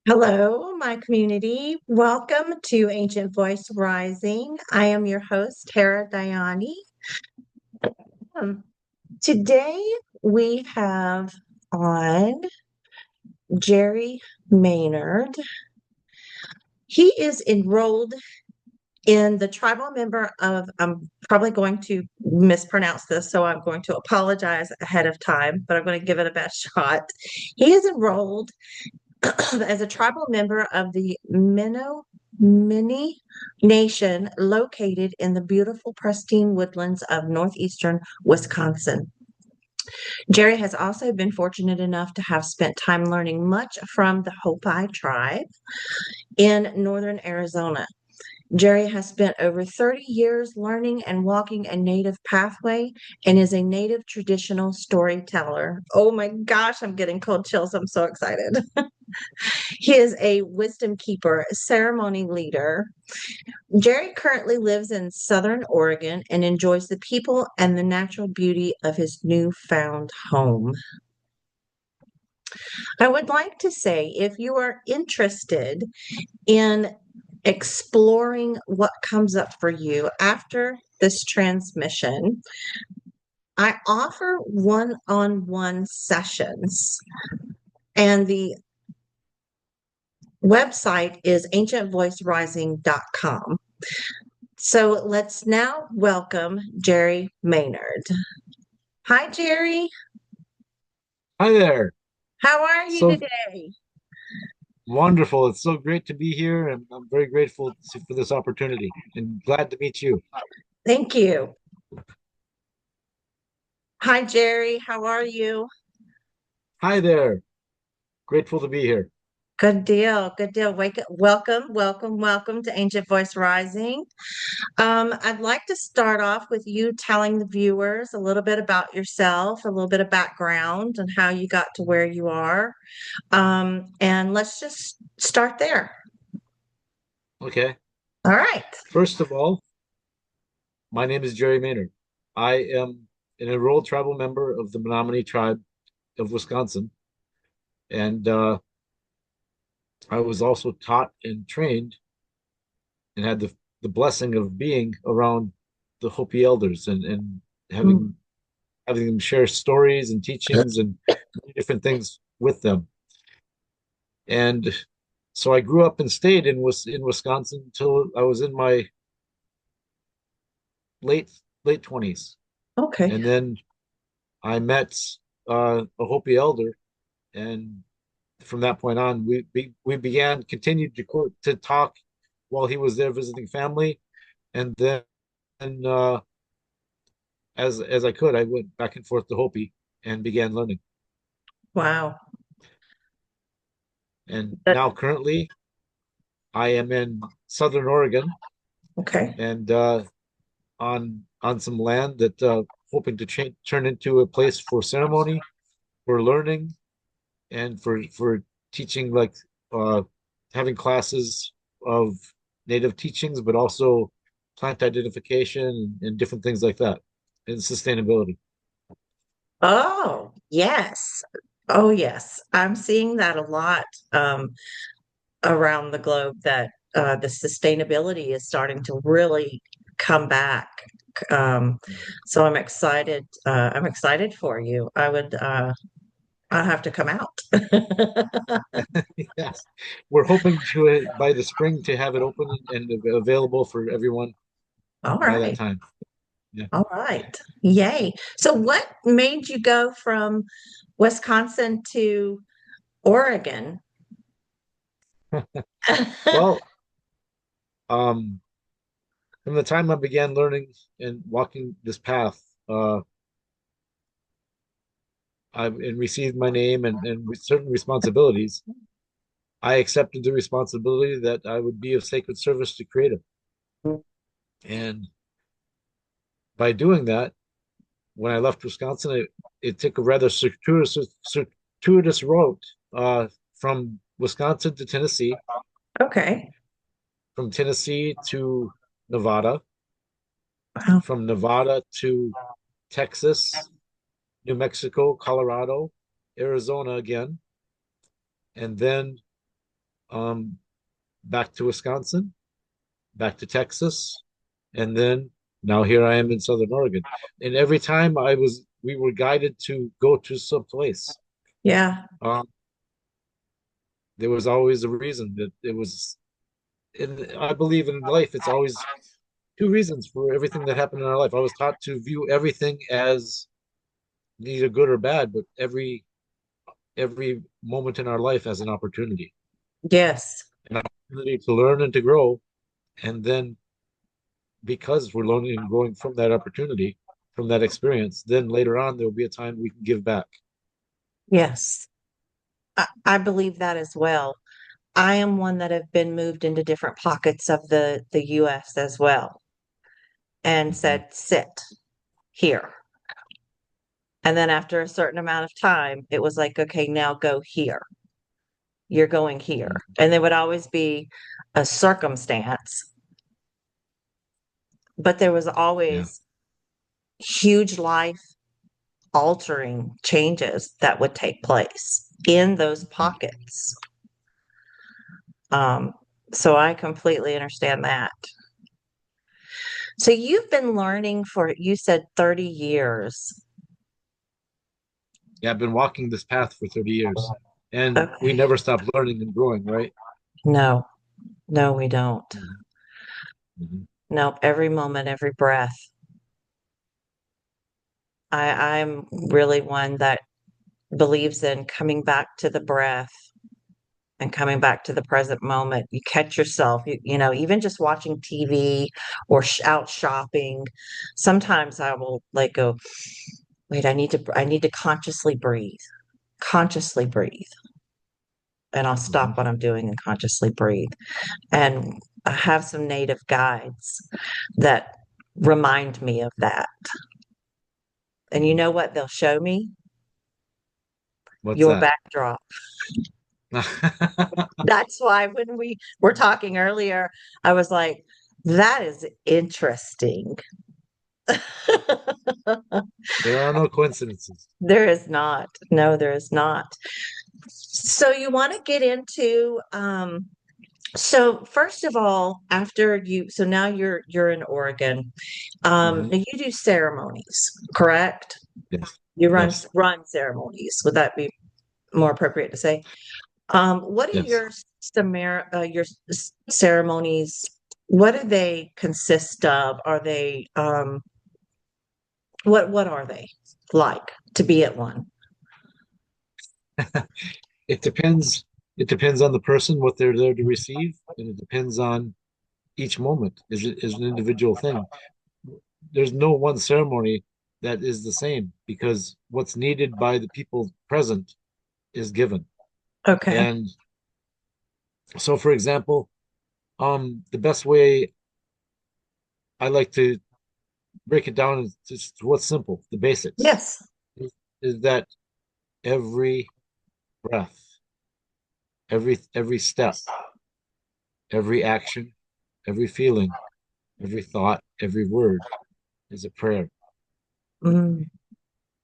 Hello, my community. Welcome to Ancient Voice Rising. I am your host, Hera Diani. Um, Today we have on Jerry Maynard. He is enrolled in the tribal member of, I'm probably going to mispronounce this, so I'm going to apologize ahead of time, but I'm going to give it a best shot. He is enrolled as a tribal member of the Menominee Nation located in the beautiful, pristine woodlands of northeastern Wisconsin. Jerry has also been fortunate enough to have spent time learning much from the Hopi tribe in northern Arizona. Jerry has spent over 30 years learning and walking a native pathway and is a native traditional storyteller. Oh my gosh, I'm getting cold chills. I'm so excited. He is a wisdom keeper, ceremony leader. Jerry currently lives in Southern Oregon and enjoys the people and the natural beauty of his newfound home. I would like to say if you are interested in exploring what comes up for you after this transmission, I offer one on one sessions, and the website is ancientvoicerising.com. So let's now welcome Jerry Maynard. Hi, Jerry. Hi there. How are you So today? wonderful. It's so great to be here, and I'm very grateful for this opportunity and glad to meet you. Thank you. Hi, Jerry. How are you? Hi there. Grateful to be here. Good deal. Good deal. Welcome to Ancient Voice Rising. I'd like to start off with you telling the viewers a little bit about yourself, a little bit of background, and how you got to where you are. And let's just start there. Okay. All right. First of all, my name is Jerry Maynard. I am an enrolled tribal member of the Menominee Tribe of Wisconsin, and I was also taught and trained and had the blessing of being around the Hopi elders and Mm. having them share stories and teachings and different things with them. And so I grew up and stayed in Wisconsin until I was in my late late 20s. Okay. And then I met a Hopi elder, and from that point on, we began continued to talk while he was there visiting family, and then uh, as I could, I went back and forth to Hopi and began learning. Wow. And That, now currently, I am in Southern Oregon, okay. and on some land that hoping to turn into a place for ceremony, for learning, and for teaching, like uh, having classes of native teachings, but also plant identification and different things like that, and sustainability. Oh, yes. Oh, yes. I'm seeing that a lot around the globe that the sustainability is starting to really come back. So I'm excited. I'm excited for you. I'll have to come out. Yes, we're hoping to by the spring to have it open and available for everyone All by that right. time. Yeah. All right. Yay. So what made you go from Wisconsin to Oregon? Well, um, from the time I began learning and walking this path, I and received my name and with certain responsibilities. I accepted the responsibility that I would be of sacred service to Creator. And by doing that, when I left Wisconsin, it took a rather circuitous route from Wisconsin to Tennessee, Okay. from Tennessee to Nevada, Wow. from Nevada to Texas, New Mexico, Colorado, Arizona again, and then um, back to Wisconsin, back to Texas, and then now here I am in Southern Oregon. And every time we were guided to go to some place. Yeah. Um, there was always a reason that it was. And I believe in life, it's always two reasons for everything that happened in our life. I was taught to view everything as neither good or bad, but every moment in our life as Yes. an opportunity to learn and to grow. And then because we're learning and growing from that opportunity, from that experience, then later on there will be a time we can give back. Yes. I believe that as well. I am one that have been moved into different pockets of the US as well and Mhm. said, sit here. And then after a certain amount of time, it was like, okay, now go here. You're going here. Mhm. And there would always be a circumstance, but there was Yeah. always huge life altering changes that would take place in those Mhm. pockets. Um, so I completely understand that. So you've been learning for, you said 30 years. Yeah, I've been walking this path for 30 years and we Okay. never stop learning and growing, right? No, no, we don't. Mhm. Mhm. Nope. Every moment, every breath. I'm really one that believes in coming back to the breath and coming back to the present moment. You catch yourself, even just watching TV or out shopping. Sometimes I will like go, wait, I need to consciously breathe. And I'll Mhm. stop what I'm doing and consciously breathe. And I have some native guides that remind me of that. And you Mhm. know what they'll show me? What's Your that? backdrop. That's why when we were talking earlier, I was like, that is interesting. There are no coincidences. There is not. No, there is not. So you want to get into so first of all, after you so now you're in Oregon. Mhm. Now you do ceremonies, correct? Yes. You Yes. run ceremonies. Would that be more appropriate to say? What are Yes. your ceremonies? What do they consist of? Are they what are they like to be at one? It depends. It depends on the person, what they're there to receive, and it depends on each moment is an individual thing. There's no one ceremony that is the same because what's needed by the people present is given. Okay. And so, for example, the best way I like to break it down is just what's simple, the basics, Yes. is, is that every breath, every step, every action, every feeling, every thought, every word is a prayer, Mm,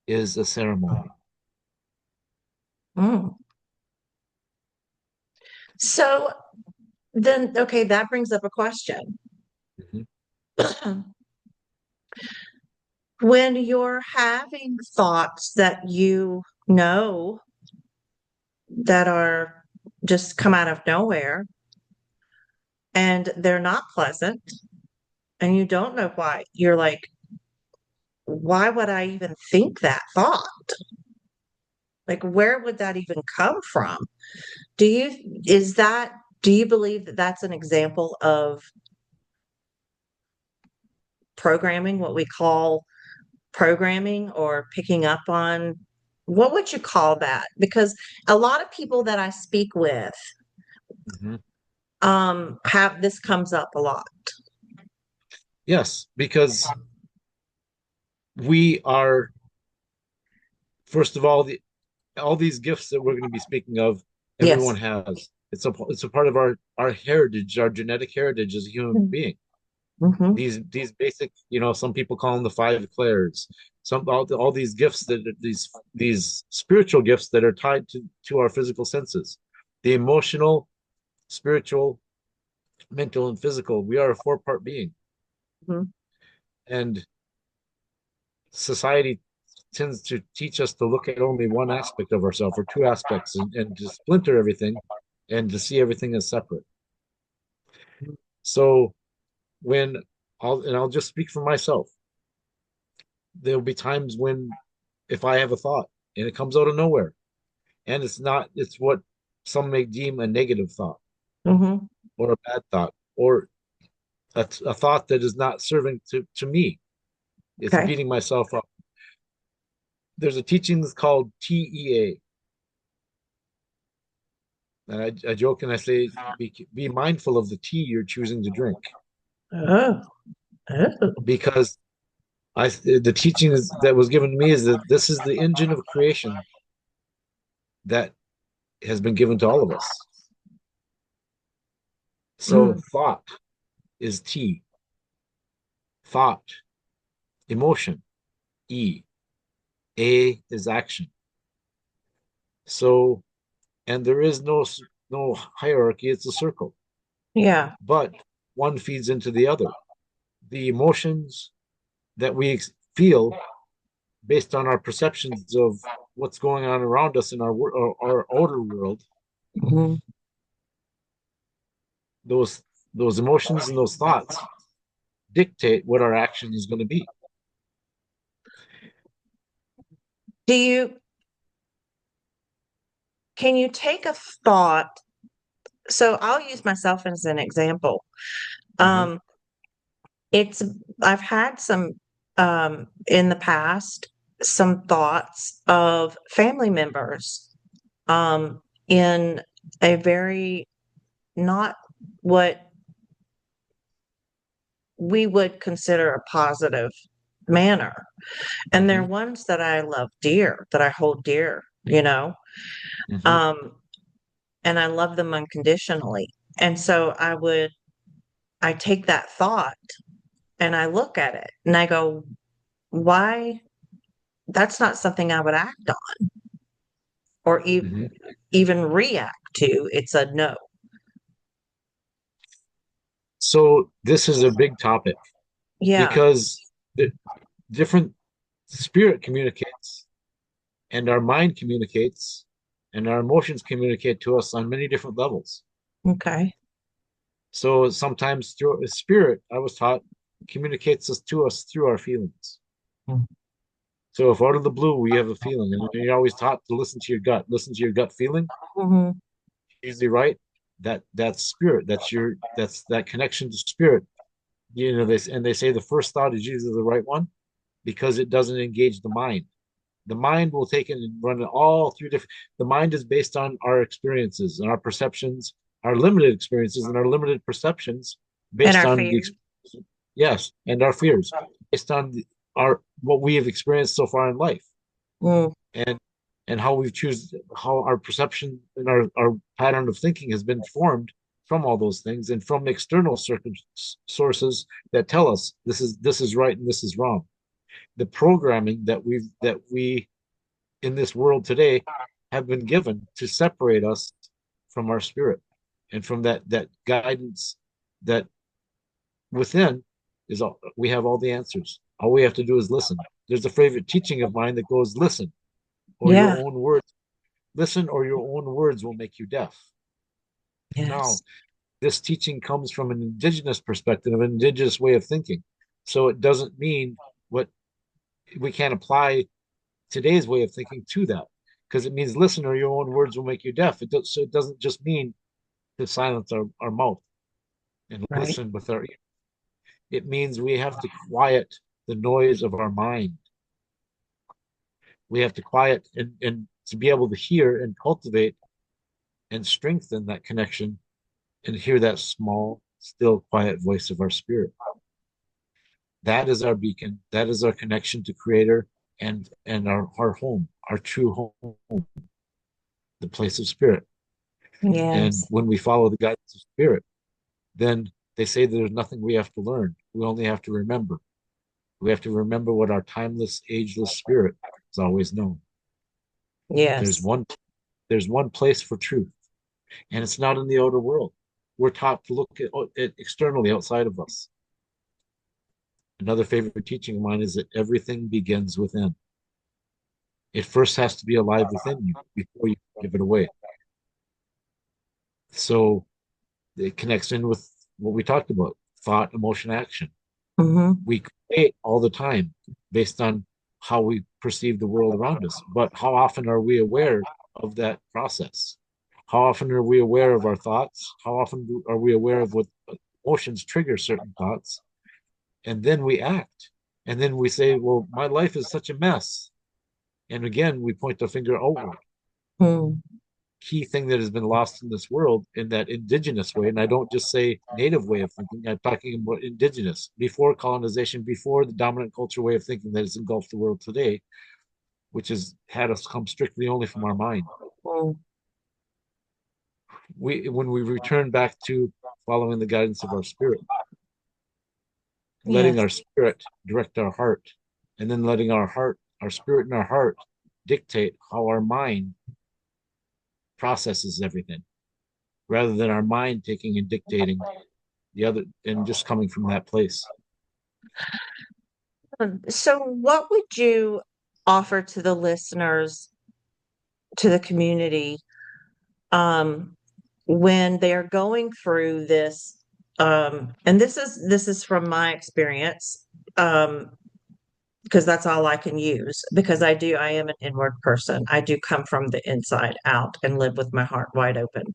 is a ceremony. mm. So then, okay, that brings up a question. Mhm. When you're having thoughts that you know that are just come out of nowhere and they're not pleasant and you don't know why, you're like, why would I even think that thought? Like, where would that even come from? Do you, is that, do you believe that that's an example of programming, what we call programming or picking up on? What would you call that? Because a lot of people that I speak with Mhm. have this comes up a lot. Yes, because we are, first of all these gifts that we're going to be speaking of, Yes. everyone has. It's a part of our heritage, our genetic heritage as a human being. Mm-hmm. These basic, some people call them the five clairs. All these gifts these spiritual gifts that are tied to our physical senses, the emotional, spiritual, mental, and physical. We are a four-part being. Mhm. And society tends to teach us to look at only one aspect of ourselves or two aspects and to splinter everything and to see everything as separate. So when I'll just speak for myself, there'll be times when if I have a thought and it comes out of nowhere and it's what some may deem a negative thought Mhm. or a bad thought or a thought that is not serving to me. It's Okay. beating myself up. There's a teaching that's called TEA. And I joke and I say, be mindful of the tea you're choosing to drink Oh. Oh. because the teaching that was given to me is that this is the engine of creation that has been given to all of us. So Mm. thought is T, thought, emotion, E, A is action. So, and there is no hierarchy, it's a circle, Yeah. but one feeds into the other. The emotions that we feel based on our perceptions of what's going on around us in our outer world, Mhm. those those emotions and those thoughts dictate what our action is going to be. Do you can you take a thought? So I'll use myself as an example. Mm-hmm, Um, it's I've had some in the past some thoughts of family members in a very not what we would consider a positive manner. And they're mm-hmm, ones that I love dear, that I hold dear, mm-hmm. um, and I love them unconditionally. And so I take that thought and I look at it and I go, why? That's not something I would act on or Mm-hmm. even react to. It's a no. So this is a big topic Yeah. because the different spirit communicates and our mind communicates and our emotions communicate to us on many different levels. Okay. So sometimes through a spirit, I was taught, communicates us to us through our feelings. So if out of the blue we have a feeling, and you're always taught to listen to your gut feeling, Mm-hmm. usually right. That's spirit. That's that connection to spirit. They say the first thought is usually the right one because it doesn't engage the mind. The mind will take it and run it all through different. The mind is based on our experiences and our perceptions, our limited experiences and our limited perceptions, And based our on fears. yes, and our fears, based on our what we have experienced so far in life, Mm. and how we've choose how our perception and our pattern of thinking has been formed from all those things and from external sources that tell us this is right and this is wrong. The programming that we in this world today have been given to separate us from our spirit and from that guidance that within is all we have all the answers. All we have to do is listen. There's a favorite teaching of mine that goes, listen, or your Yeah. own words. Listen, or your own words will make you deaf. Now, Yes. this teaching comes from an indigenous perspective, an indigenous way of thinking. So it doesn't mean what we can't apply today's way of thinking to that because it means listen or your own words will make you deaf. So it doesn't just mean to silence our mouth and Right. listen with our ear. It means we have to quiet the noise of our mind. We have to quiet and to be able to hear and cultivate and strengthen that connection and hear that small, still, quiet voice of our spirit. That is our beacon. That is our connection to Creator and our home, our true home, the place of spirit. And Yes. when we follow the guidance of spirit, then they say there's nothing we have to learn. We only have to remember. We have to remember what our timeless, ageless spirit has always known. There's Yes. one there's one place for truth, and it's not in the outer world. we're taught to look at externally outside of us. Another favorite teaching of mine is that everything begins within. It first has to be alive within you before you give it away. So it connects in with what we talked about: thought, emotion, action. Mm-hmm. We create all the time based on how we perceive the world around us. But how often are we aware of that process? How often are we aware of our thoughts? How often are we aware of what emotions trigger certain thoughts? And then we act. And then we say, well, my life is such a mess. And again, we point the finger outward. Mm. Key thing that has been lost in this world in that indigenous way. And I don't just say native way of thinking, I'm talking about indigenous, before colonization, before the dominant culture way of thinking that has engulfed the world today, which has had us come strictly only from our mind. Mm. When we return back to following the guidance of our spirit, letting Yes. our spirit direct our heart, and then letting our spirit and our heart dictate how our mind processes everything, rather than our mind taking and dictating the other and just coming from that place. So, what would you offer to the listeners, to the community, um, when they're going through this? And this is from my experience, um, because that's all I can use. Because I am an inward person. I do come from the inside out and live with my heart wide open.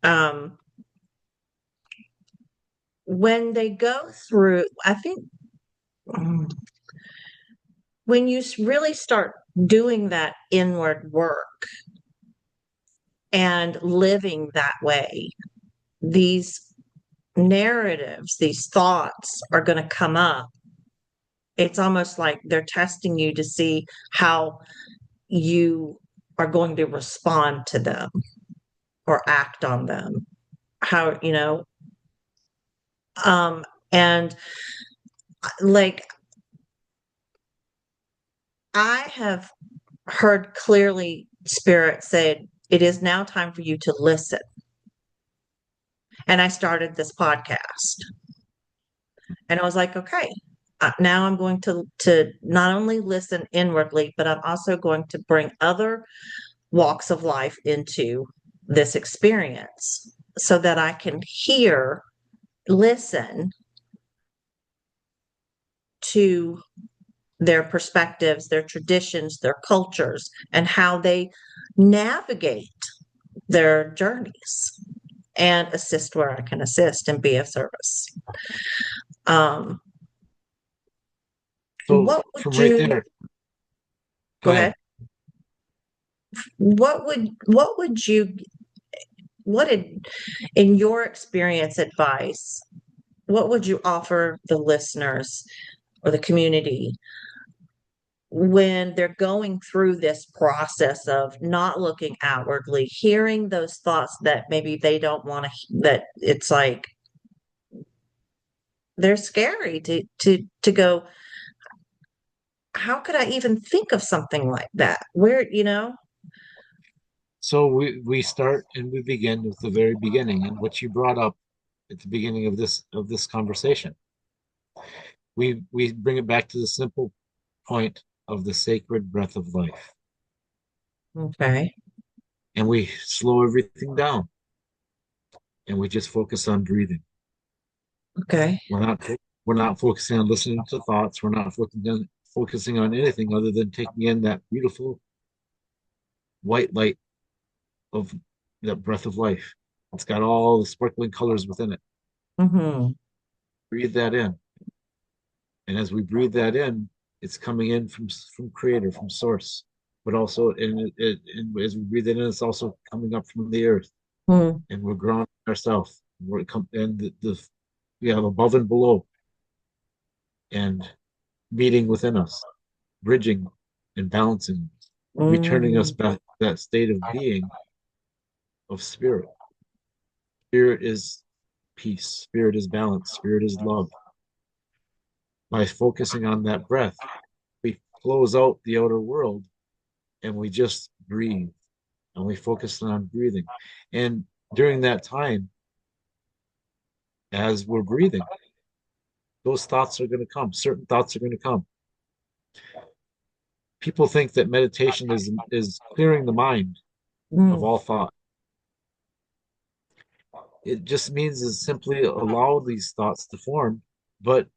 Um, when they go through, I think. mm, when you really start doing that inward work and living that way, these narratives, these thoughts are going to come up. It's almost like they're testing you to see how you are going to respond to them or act on them. How, um, and like I have heard clearly Spirit said, it is now time for you to listen. And I started this podcast. And I was like, okay, now I'm going to not only listen inwardly, but I'm also going to bring other walks of life into this experience so that I can hear, listen to their perspectives, their traditions, their cultures, and how they navigate their journeys and assist where I can assist and be of service. Um, So what would from right you there, go go ahead? ahead. What would you what did in your experience advice, what would you offer the listeners or the community when they're going through this process of not looking outwardly, hearing those thoughts that maybe they don't want to, that it's like they're scary to go, how could I even think of something like that? Where? So we start and we begin with the very beginning, and what you brought up at the beginning of this conversation. We bring it back to the simple point of the sacred breath of life, Okay. and we slow everything down, and we just focus on breathing. Okay. We're not focusing on listening to thoughts. We're not focusing on anything other than taking in that beautiful white light of that breath of life. It's got all the sparkling colors within it. Mm-hmm. Breathe that in. And as we breathe that in, it's coming in from creator, from source. But also, and as we breathe it in, it's also coming up from the earth. Mm-hmm. And we're grounding ourselves. And we have above and below, and meeting within us, bridging and balancing, returning us back to that state of being of spirit. Spirit is peace. Spirit is balance. Spirit is love. By focusing on that breath, we close out the outer world and we just breathe and we focus on breathing. And during that time, as we're breathing. Those thoughts are going to come. Certain thoughts are going to come. People think that meditation is clearing the mind of Mm, all thought. It just means is simply allow these thoughts to form, but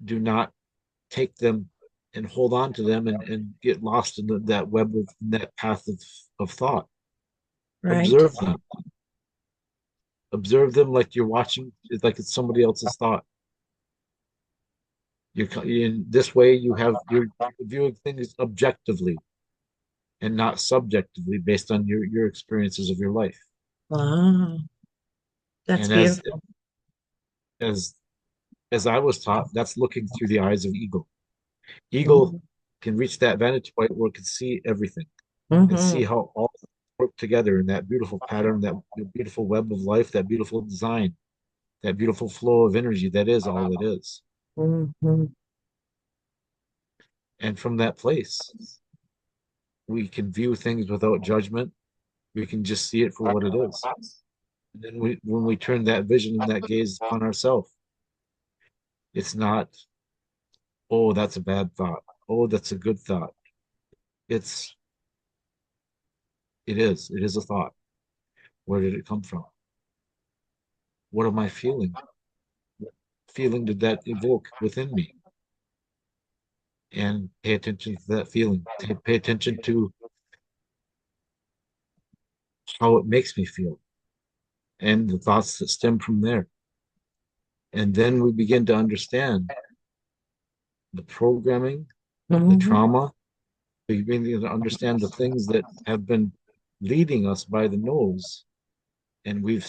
do not take them and hold on to them and get lost in that web of that path of thought. right. Observe them. Observe them like you're watching, like it's somebody else's thought. You're in this way you're viewing things objectively and not subjectively based on your experiences of your life. Wow, that's And as beautiful. as as I was taught, that's looking through the eyes of ego. Ego Mm-hmm. can reach that vantage point where it can see everything and see Mm-hmm. how all work together in that beautiful pattern, that beautiful web of life, that beautiful design, that beautiful flow of energy that is all it is. Mm-hmm. And from that place, we can view things without judgment. We can just see it for what it is. And then when we turn that vision and that gaze upon ourselves, it's not, oh, that's a bad thought. Oh, that's a good thought. It's, it is. It is a thought. Where did it come from? What am I feeling? What feeling did that evoke within me? And pay attention to that feeling. Pay attention to how it makes me feel and the thoughts that stem from there. And then we begin to understand the programming, the Mm-hmm. trauma. We begin to understand the things that have been leading us by the nose, and we've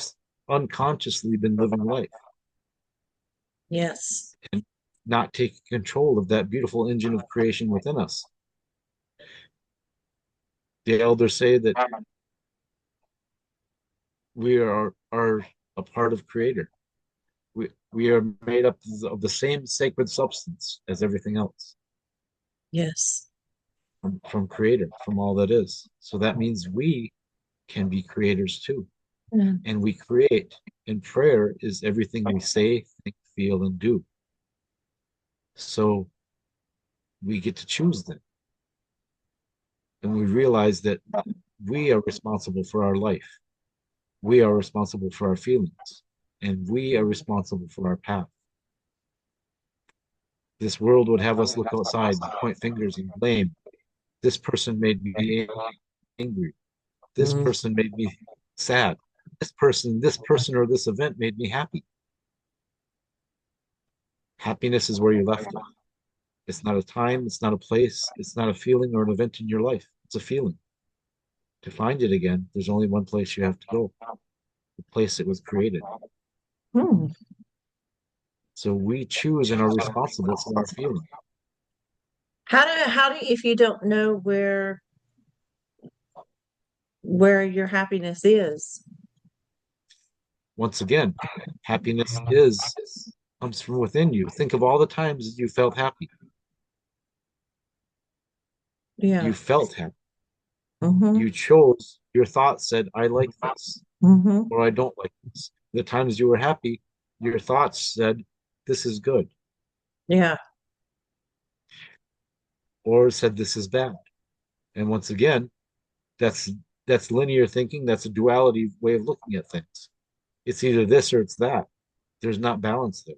unconsciously been living life Yes. and not taking control of that beautiful engine of creation within us. The elders say that we are a part of Creator. We are made up of the same sacred substance as everything else Yes. from Creator, from all that is. So that means we can be creators too. Mm. And we create. And prayer is everything we say, think, feel, and do. So we get to choose them. And we realize that we are responsible for our life. We are responsible for our feelings. And we are responsible for our path. This world would have us look outside and point fingers and blame. This person made me angry. This Mm. person made me sad. This person, or this event made me happy. Happiness is where you left it. It's not a time, it's not a place, it's not a feeling or an event in your life. It's a feeling. To find it again, there's only one place you have to go, the place it was created. Mm. So we choose and are responsible for our feeling. How do if you don't know where your happiness is? Once again, happiness is comes from within you. Think of all the times that you felt happy. Yeah. You felt happy. Mm-hmm. You chose, your thought said, I like this, Mm-hmm. or I don't like this. The times you were happy, your thoughts said, this is good, Yeah. or said, this is bad. And once again, that's that's linear thinking. That's a duality way of looking at things. It's either this or it's that. There's not balance there.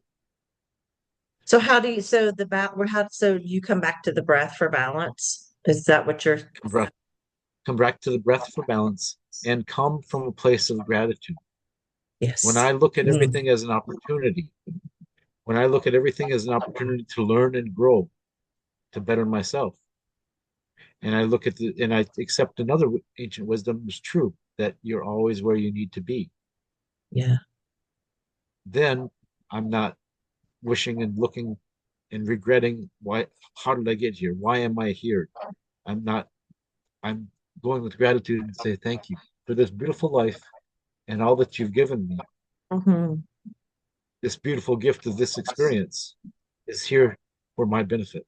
So how do you so the how so you come back to the breath for balance? Is that what you're Come back, come back to the breath for balance and come from a place of gratitude. When yes. I look at Mm. everything as an opportunity, when I look at everything as an opportunity to learn and grow, to better myself, and I look at and I accept another ancient wisdom is true that you're always where you need to be. Yeah. Then I'm not wishing and looking and regretting why, how did I get here? Why am I here? I'm not, I'm going with gratitude and say thank you for this beautiful life and all that you've given me. Mm-hmm. This beautiful gift of this experience is here for my benefit.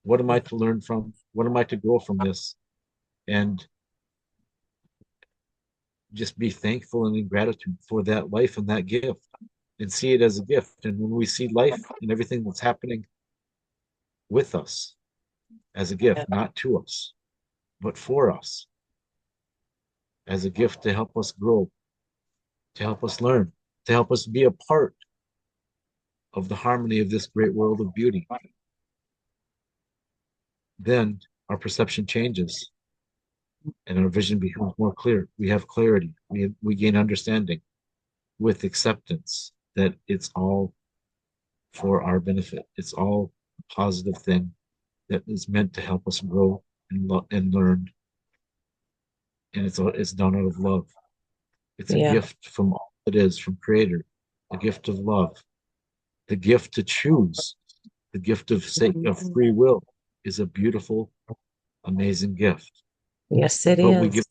What am I to learn from? What am I to grow from this? And just be thankful and in gratitude for that life and that gift and see it as a gift. And when we see life and everything that's happening with us as a Yeah. gift, not to us, but for us, as a gift to help us grow, to help us learn, to help us be a part of the harmony of this great world of beauty, then our perception changes and our vision becomes more clear. We have clarity. We gain understanding with acceptance that it's all for our benefit. It's all a positive thing that is meant to help us grow and learn. And it's done out of love. It's a Yeah. gift from all it is, from Creator, the gift of love, the gift to choose, the gift of free will is a beautiful, amazing gift. Yes, it But is.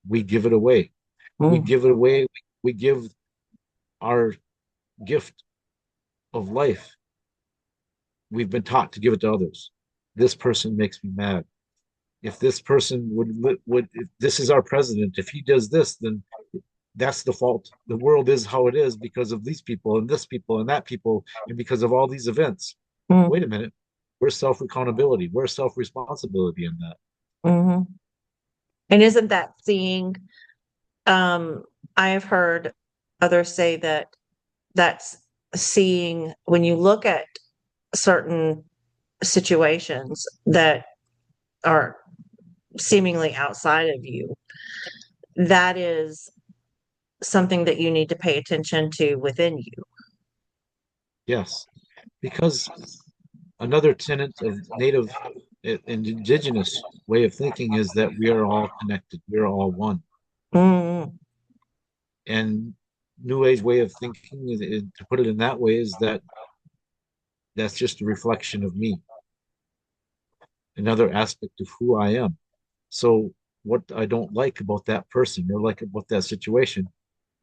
we give it away. We Mm. give it away. We give our gift of life. We've been taught to give it to others. This person makes me mad. If this person would if this is our president, if he does this, then that's the fault. The world is how it is because of these people and this people and that people and because of all these events. Wait Mm. a minute. Where's self accountability? Where's self responsibility in that? Hmm. And isn't that seeing? Um, I have heard others say that that's seeing when you look at certain situations that are seemingly outside of you, that is something that you need to pay attention to within you. Yes, because another tenet of native and indigenous way of thinking is that we are all connected. We are all one. Mm. And New Age way of thinking, to put it in that way, is that that's just a reflection of me, another aspect of who I am. So what I don't like about that person or like about that situation,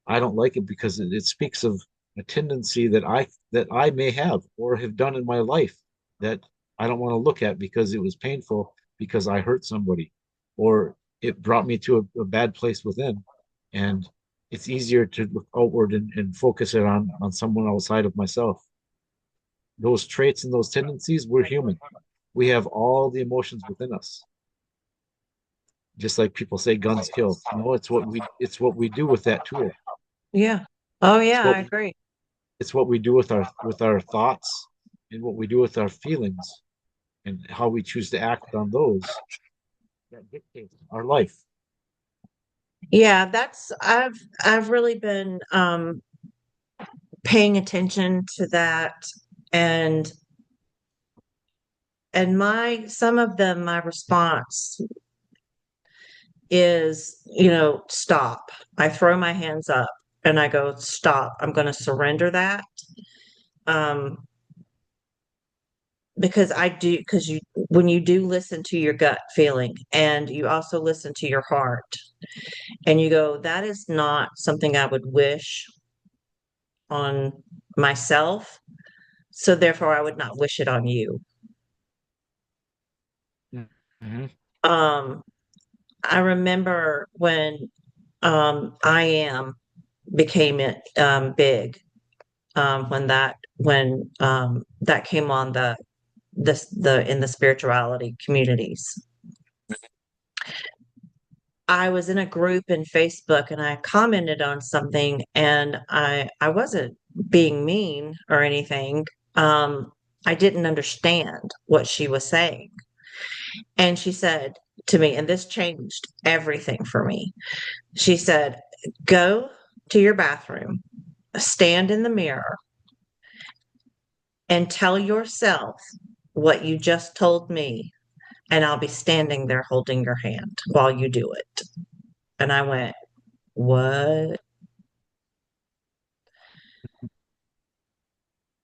I don't like it because it speaks of a tendency that I may have or have done in my life that I don't want to look at because it was painful because I hurt somebody or it brought me to a bad place within. And it's easier to look outward and focus it on someone outside of myself. Those traits and those tendencies, we're human. We have all the emotions within us. Just like people say guns kill. No, it's what we do with that tool. Yeah. Oh, It's yeah, I what agree. it's what we do with our thoughts and what we do with our feelings and how we choose to act on those that dictates our life. Yeah, I've really been paying attention to that and my some of them my response is, stop. I throw my hands up and I go, stop. I'm going to surrender that. Um, because when you do listen to your gut feeling and you also listen to your heart and you go, that is not something I would wish on myself. So therefore, I would not wish it on you. Mm-hmm. Um, I remember when I am became it big when that came on the in the spirituality communities. I was in a group in Facebook and I commented on something and I wasn't being mean or anything. I didn't understand what she was saying. And she said to me, and this changed everything for me. She said, go to your bathroom, stand in the mirror, and tell yourself what you just told me. And I'll be standing there holding your hand while you do it. And I went, what?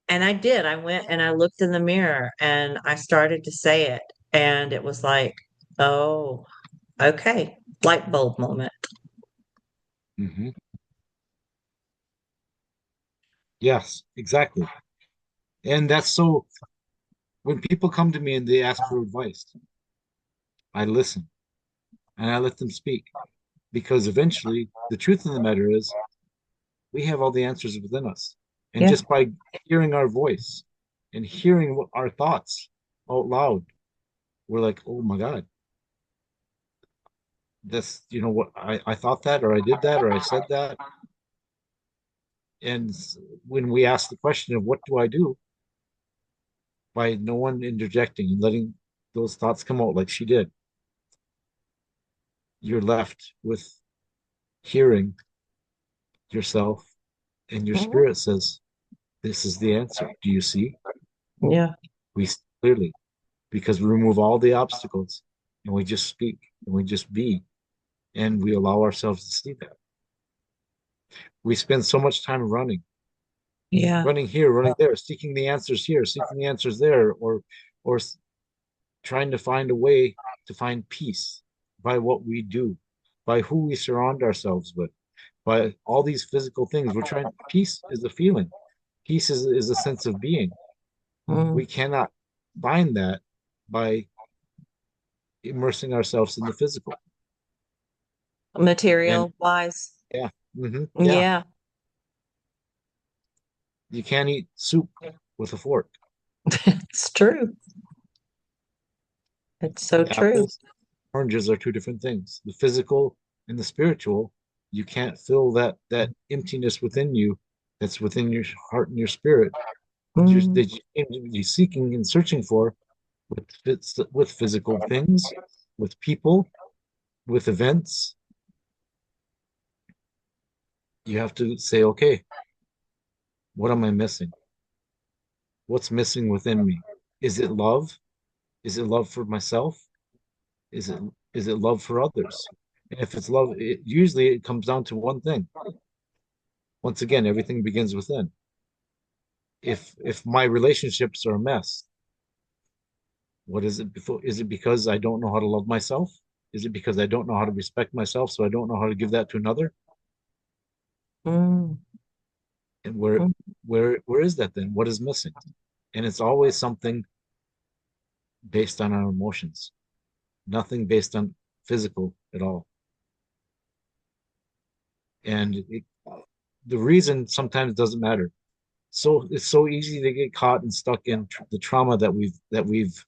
And I did. I went and I looked in the mirror and I started to say it. And it was like, oh, okay. Light bulb moment. Mm-hmm. Yes, exactly. And that's so when people come to me and they ask for advice, I listen and I let them speak because eventually the truth of the matter is we have all the answers within us. And Yeah. just by hearing our voice and hearing our thoughts out loud, we're like, oh my God, this, you know what, I thought that, or I did that, or I said that. And when we ask the question of what do I do, by no one interjecting and letting those thoughts come out like she did, you're left with hearing yourself, and your Mhm. spirit says, this is the answer. Do you see? Yeah. We see clearly because we remove all the obstacles and we just speak and we just be and we allow ourselves to see that. We spend so much time running, Yeah. running here, running there, seeking the answers here, seeking the answers there, or trying to find a way to find peace by what we do, by who we surround ourselves with, by all these physical things. We're trying, peace is a feeling, peace is a sense of being. We Mm. cannot find that by immersing ourselves in the physical. And Material wise. yeah, yeah, Yeah. you can't eat soup with a fork. It's true. It's so true. Apples, oranges are two different things. The physical and the spiritual, you can't fill that emptiness within you that's within your heart and your spirit Mm. that you're seeking and searching for with with physical things, with people, with events. You have to say, okay, what am I missing? What's missing within me? Is it love? Is it love for myself? Is it is it love for others? And if it's love, usually it comes down to one thing. Once again, everything begins within. If my relationships are a mess, what is it before? Is it because I don't know how to love myself? Is it because I don't know how to respect myself, so I don't know how to give that to another? Mm. And Mm. where is that then? What is missing? And it's always something based on our emotions, nothing based on physical at all. And the reason sometimes doesn't matter. So it's so easy to get caught and stuck in the trauma that we've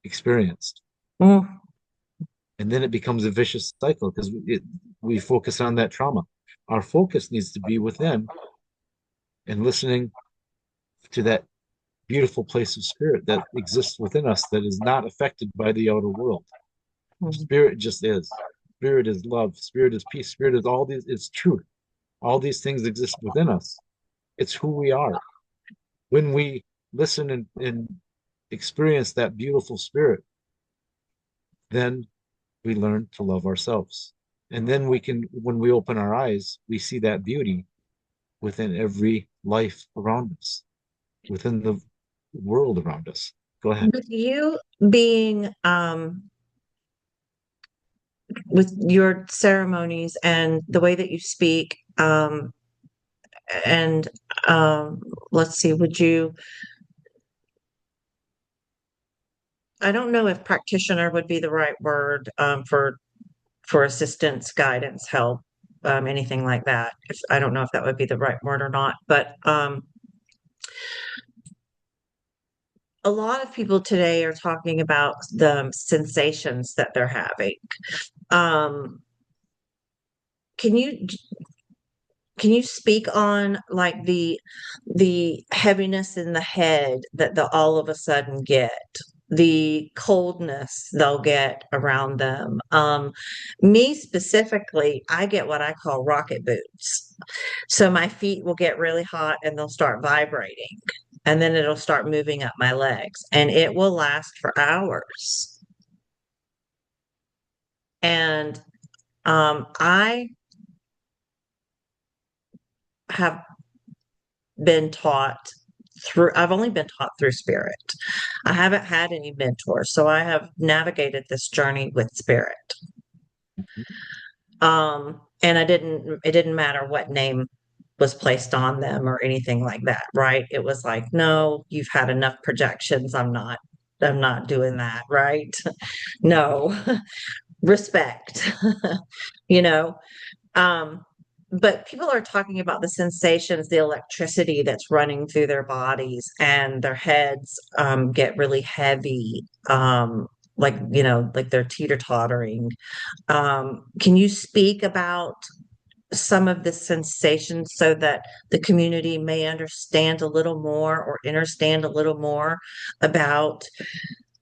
experienced, Mm. and then it becomes a vicious cycle because we focus on that trauma. Our focus needs to be within and listening to that beautiful place of spirit that exists within us that is not affected by the outer world. Mm. Spirit just is. Spirit is love. Spirit is peace. Spirit is all these. It's truth. All these things exist within us. It's who we are. When we listen and experience that beautiful spirit, then we learn to love ourselves. And then we can, when we open our eyes, we see that beauty within every life around us, within the world around us. Go ahead. With you being with your ceremonies and the way that you speak, and um let's see, would you, I don't know if practitioner would be the right word, for assistance, guidance, help, anything like that. If, I don't know if that would be the right word or not, but a lot of people today are talking about the sensations that they're having. Um, can you can you speak on like the heaviness in the head that they'll all of a sudden get, the coldness they'll get around them? Me specifically, I get what I call rocket boots. So my feet will get really hot and they'll start vibrating, and then it'll start moving up my legs, and it will last for hours. And I have been taught through, I've only been taught through spirit. I haven't had any mentors, so I have navigated this journey with spirit. And it didn't matter what name was placed on them or anything like that, right? It was like, no, you've had enough projections. I'm not doing that, right? No. respect, you know. Um, but people are talking about the sensations, the electricity that's running through their bodies, and their heads get really heavy, like, like they're teeter-tottering. Can you speak about some of the sensations so that the community may understand a little more or understand a little more about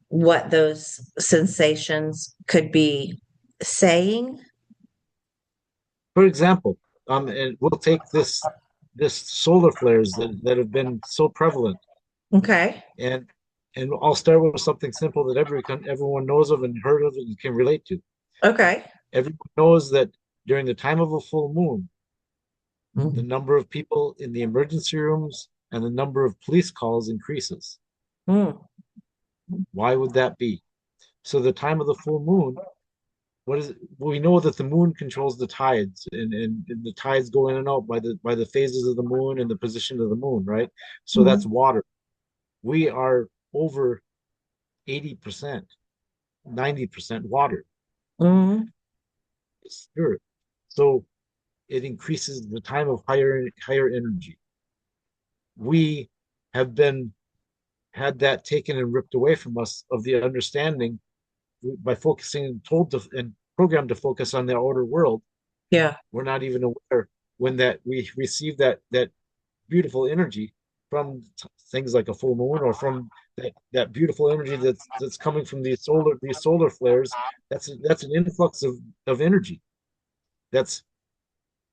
what those sensations could be saying? For example, and we'll take this solar flares that have been so prevalent, Okay. and I'll start with something simple that everyone knows of and heard of and can relate to. Okay. Everyone knows that during the time of a full moon, the Mm, number of people in the emergency rooms and the number of police calls increases. mm, Why would that be? So the time of the full moon, what is it? We know that the moon controls the tides, and the tides go in and out by the phases of the moon and the position of the moon, right? So that's mm, water. We are over 80%, 90% water. mm, It's spirit. So it increases the time of higher energy. We have been had that taken and ripped away from us of the understanding by focusing and told to and programmed to focus on the outer world. yeah. We're not even aware when that we receive that beautiful energy from things like a full moon, or from that beautiful energy that's coming from these solar flares. That's an influx of energy that's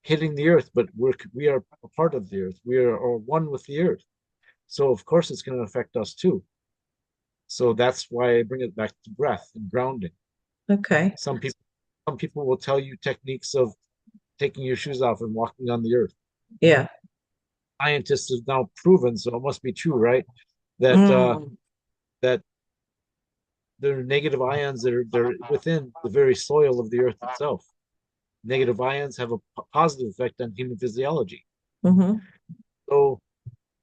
hitting the earth, but we are a part of the earth. We are one with the earth. So of course it's going to affect us too. So that's why I bring it back to breath and grounding. Okay. Some people some people will tell you techniques of taking your shoes off and walking on the earth. Yeah. Scientists have now proven, so it must be true, right? That Mm, that there are negative ions they're within the very soil of the earth itself. Negative ions have a positive effect on human physiology. mm-hmm. So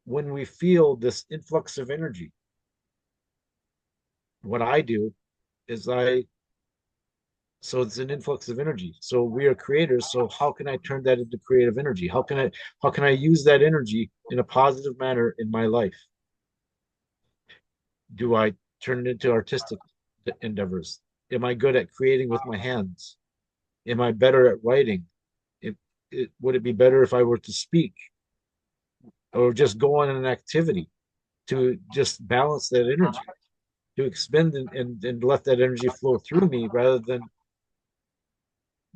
when we feel this influx of energy, what I do is so it's an influx of energy. So we are creators. So how can I turn that into creative energy? How can I use that energy in a positive manner in my life? Do I turn it into artistic endeavors? Am I good at creating with my hands? Am I better at writing? It, would it be better if I were to speak or just go on an activity to just balance that energy, to expend and let that energy flow through me rather than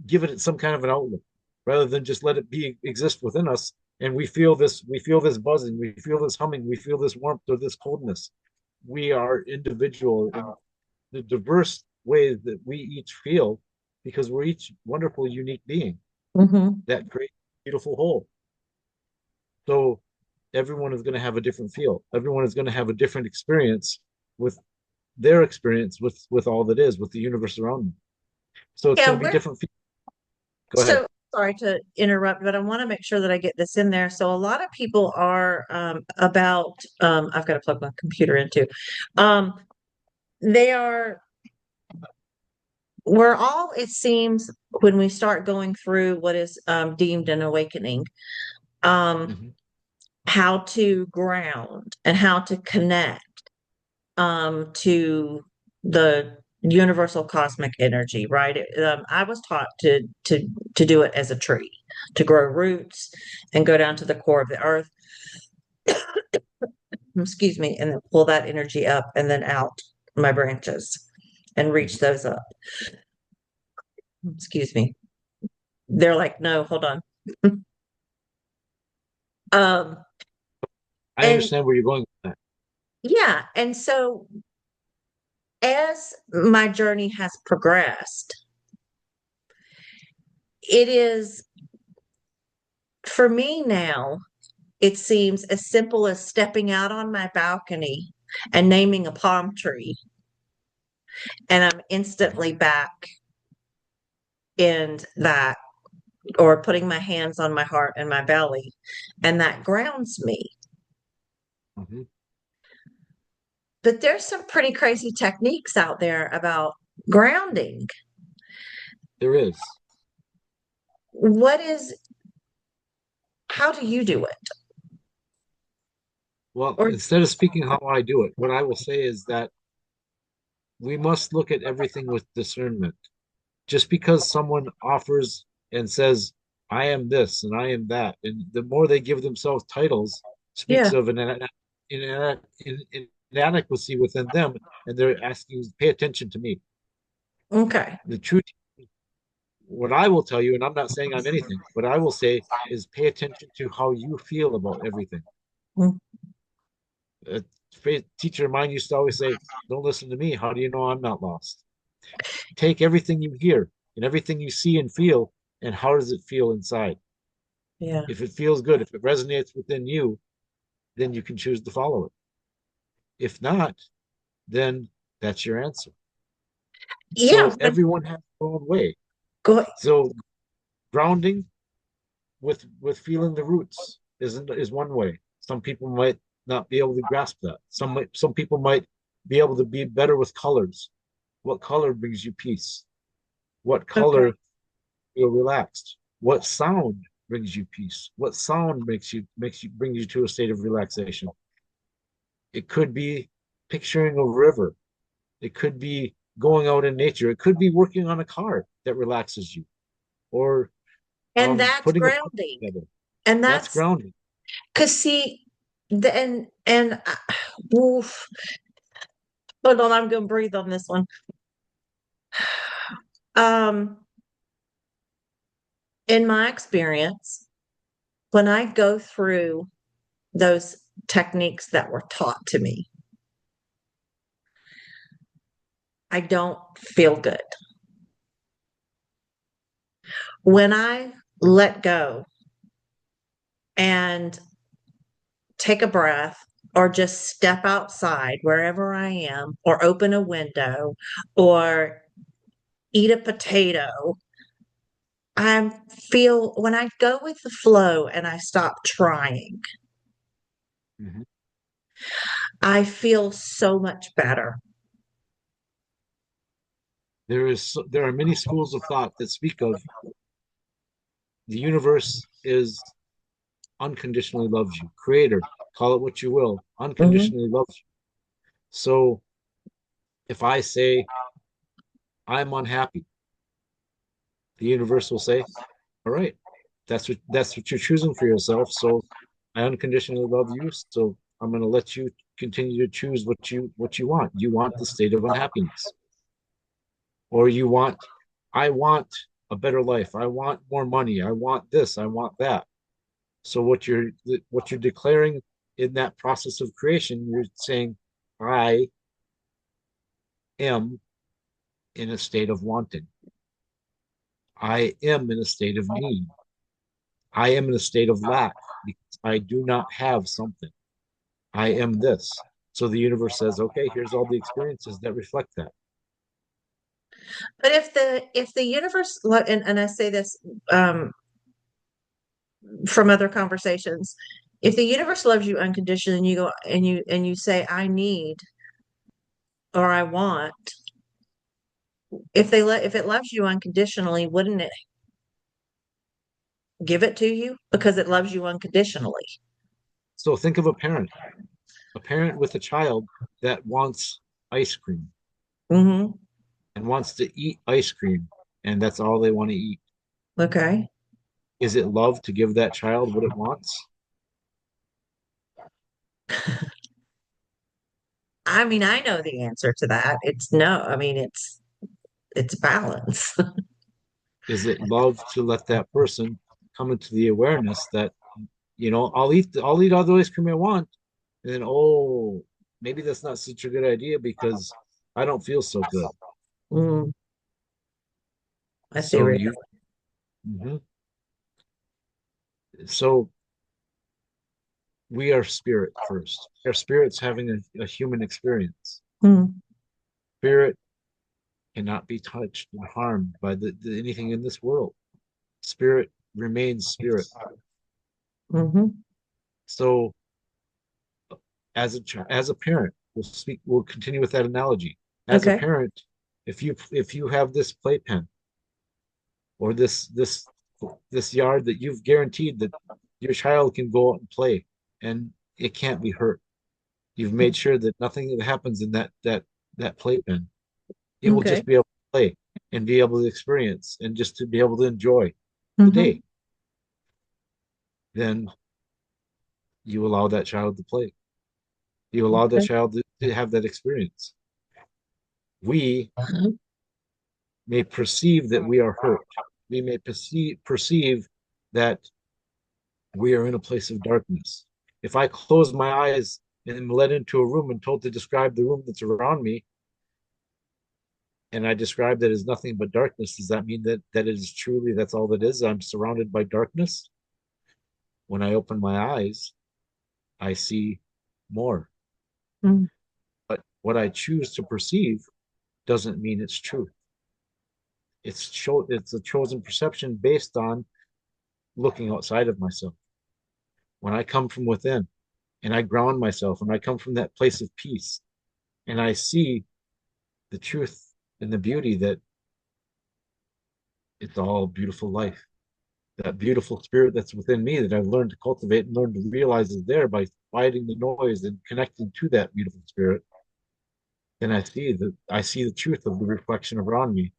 give it some kind of an outlet, rather than just let it be exist within us. And we feel this buzzing, we feel this humming, we feel this warmth or this coldness. We are individual in the diverse ways that we each feel, because we're each wonderful, unique being Mm-hmm. that creates a beautiful whole. So everyone is going to have a different feel. Everyone is going to have a different experience with their experience with all that is, with the universe around them. So it's Yeah, going to be different. Go ahead. so sorry to interrupt, but I want to make sure that I get this in there. So a lot of people are about I've got to plug my computer into. Um, they are we're all, it seems, when we start going through what is deemed an awakening, um, Mm-hmm. how to ground and how to connect to the universal cosmic energy, right? I was taught to do it as a tree, to grow roots and go down to the core of the earth, excuse me, and then pull that energy up and then out my branches and reach Mm-hmm. those up. Excuse me. They're like, no, hold on. Um, I and understand where you're going with that. yeah, and so as my journey has progressed, it is for me now, it seems as simple as stepping out on my balcony and naming a palm tree, and I'm Mm-hmm. instantly back in that, or putting my hands on my heart and my belly, and that grounds me. Mm-hmm. But there's some pretty crazy techniques out there about grounding. There is. What is, how do you do it? Well, Or, instead of speaking how I do it, what I will say is that we must look at everything with discernment. Just because someone offers and says, I am this and I am that, and the more they give themselves titles, speaks yeah, of inadequacy within them, and they're asking you to pay attention to me. okay. The truth, what I will tell you, and I'm not saying I'm anything, what I will say is pay attention to how you feel about everything. Mm, A teacher of mine used to always say, don't listen to me. How do you know I'm not lost? Take everything you hear and everything you see and feel, and how does it feel inside? yeah. If it feels good, if it resonates within you, then you can choose to follow it. If not, then that's your answer. Yeah, So everyone has their own way. go, So grounding with feeling the roots is one way. Some people might not be able to grasp that. Some people might be able to be better with colors. What color brings you peace? What okay. color feel relaxed? What sound brings you peace? What sound makes you brings you to a state of relaxation? It could be picturing a river. It could be going out in nature. It could be working on a car that relaxes you, or And that's putting a puzzle grounding. together. And That's that's, grounding. because see, oof, hold on, I'm going to breathe on this one. Um, in my experience, when I go through those techniques that were taught to me, I don't feel good. When I let go and take a breath or just step outside wherever I am or open a window or eat a potato, I feel when I go with the flow and I stop trying, Mhm. I feel so much better. There are many schools of thought that speak of the universe is unconditionally loves you. Creator, call it what you will, Mhm. unconditionally loves you. So if I say I'm unhappy, the universe will say, all right, that's what you're choosing for yourself. So I unconditionally love you. So I'm going to let you continue to choose what you want. You want the state of unhappiness, or I want a better life. I want more money. I want this. I want that. So what you're declaring in that process of creation, you're saying, I am in a state of wanting. I am in a state of need. I am in a state of lack because I do not have something. I am this. So the universe says, okay, here's all the experiences that reflect that. But if the universe and I say this um, from other conversations, if the universe loves you unconditionally and you go and you say I need or I want, if it loves you unconditionally, wouldn't it give it to you because it loves you unconditionally? So think of a parent with a child that wants ice cream Hmm. and wants to eat ice cream, and that's all they want to eat. Okay. Is it love to give that child what it wants? I mean, I know the answer to that. It's no. I mean, it's balance. Is it love to let that person come into the awareness that, I'll eat all the ice cream I want, and then, oh, maybe that's not such a good idea because I don't feel so good. Mm, I see So where you, mhm. So we are spirit first. Our spirit's having a human experience. mm, Spirit cannot be touched and harmed by anything in this world. Spirit remains spirit. hmm. So as a parent, we'll continue with that analogy. As a Okay. parent, if you have this playpen or this yard that you've guaranteed that your child can go out and play and it can't be hurt. You've made sure that nothing that happens in that playpen, it will Okay. just be able to play and be able to experience and just to be able to enjoy the Hmm. day. Then you allow that child to play. You allow that Okay. child to have that experience. We may perceive that we are hurt. We may perceive that we are in a place of darkness. If I close my eyes and am led into a room and told to describe the room that's around me, and I describe that as nothing but darkness, does that mean that it is truly that's all that is? I'm surrounded by darkness. When I open my eyes, I see more. Mm. But what I choose to perceive doesn't mean it's true. It's a chosen perception based on looking outside of myself. When I come from within and I ground myself and I come from that place of peace and I see the truth and the beauty that it's all beautiful life. That beautiful spirit that's within me that I've learned to cultivate and learned to realize is there by quieting the noise and connecting to that beautiful spirit. Then I see the truth of the reflection around me.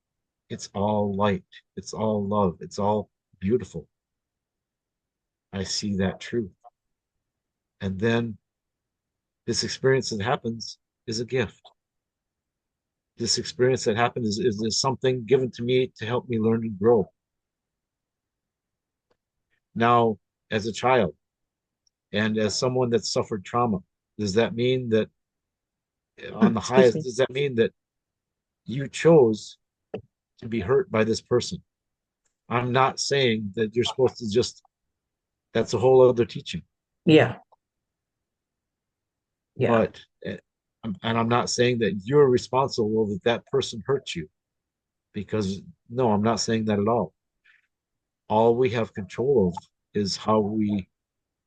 It's all light. It's all love. It's all beautiful. I see that truth. And then this experience that happens is a gift. This experience that happened is something given to me to help me learn and grow. Now, as a child and as someone that's suffered trauma, does that mean that on the Excuse highest, me. does that mean that you chose to be hurt by this person? I'm not saying that you're supposed to just, that's a whole other teaching. Yeah. Yeah. But, and I'm not saying that you're responsible that that person hurt you because no, I'm not saying that at all. All we have control of is how we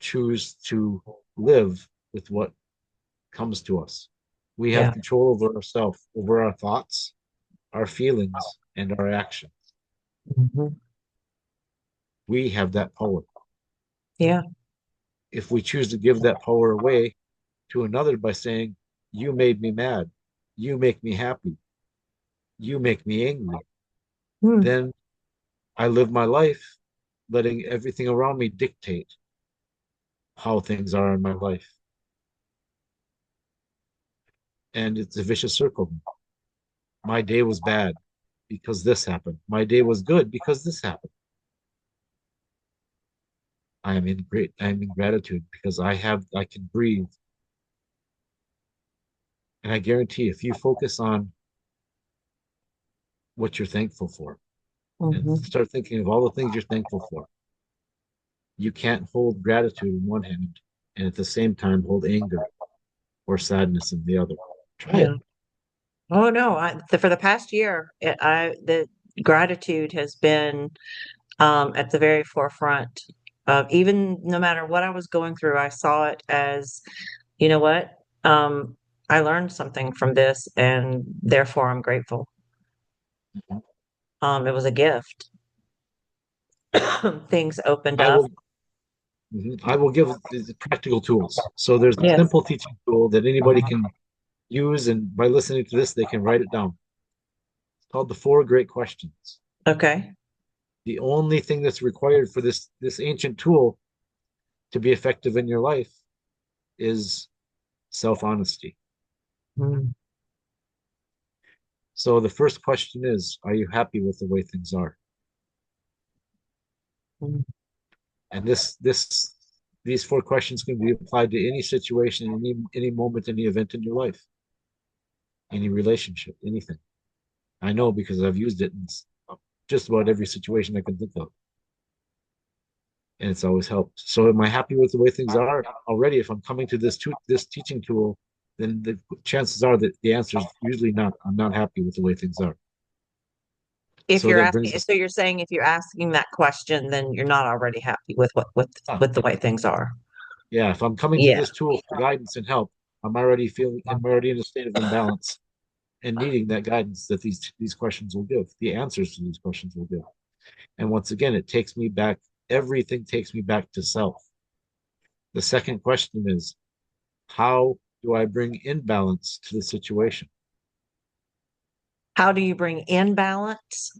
choose to live with what comes to us. We have Yeah. control over ourselves, over our thoughts, our feelings, and our actions. Hmm. We have that power. Yeah. If we choose to give that power away to another by saying, you made me mad, you make me happy, you make me angry, Mm. then I live my life letting everything around me dictate how things are in my life. And it's a vicious circle. My day was bad because this happened. My day was good because this happened. I am in gratitude because I can breathe. And I guarantee if you focus on what you're thankful for and Hmm. start thinking of all the things you're thankful for, you can't hold gratitude in one hand and at the same time hold anger or sadness in the other. Try Yeah. it. Oh no, for the past year, the gratitude has been at the very forefront of even no matter what I was going through, I saw it as, you know what? Um, I learned something from this and therefore I'm grateful. It was a gift. Things opened I up. will I will give the practical tools. So there's a Yes. simple teaching tool that anybody can use, and by listening to this, they can write it down. It's called the Four Great Questions. Okay. The only thing that's required for this ancient tool to be effective in your life is self-honesty. Mm. So the first question is, are you happy with the way things are? Mm. And these four questions can be applied to any situation, any moment, any event in your life, any relationship, anything. I know because I've used it in just about every situation I can think of. And it's always helped. So am I happy with the way things are already? If I'm coming to this teaching tool, then the chances are that the answer is usually not. I'm not happy with the way things are. If So you're that brings asking, us. so you're saying if you're asking that question, then you're not already happy with Ah, with the way things are. yeah, if I'm coming to Yeah. this tool for guidance and help, I'm already in a state of imbalance and needing that guidance that these questions will give, the answers to these questions will give. And once again, it takes me back, everything takes me back to self. The second question is, how do I bring imbalance to the situation? How do you bring in balance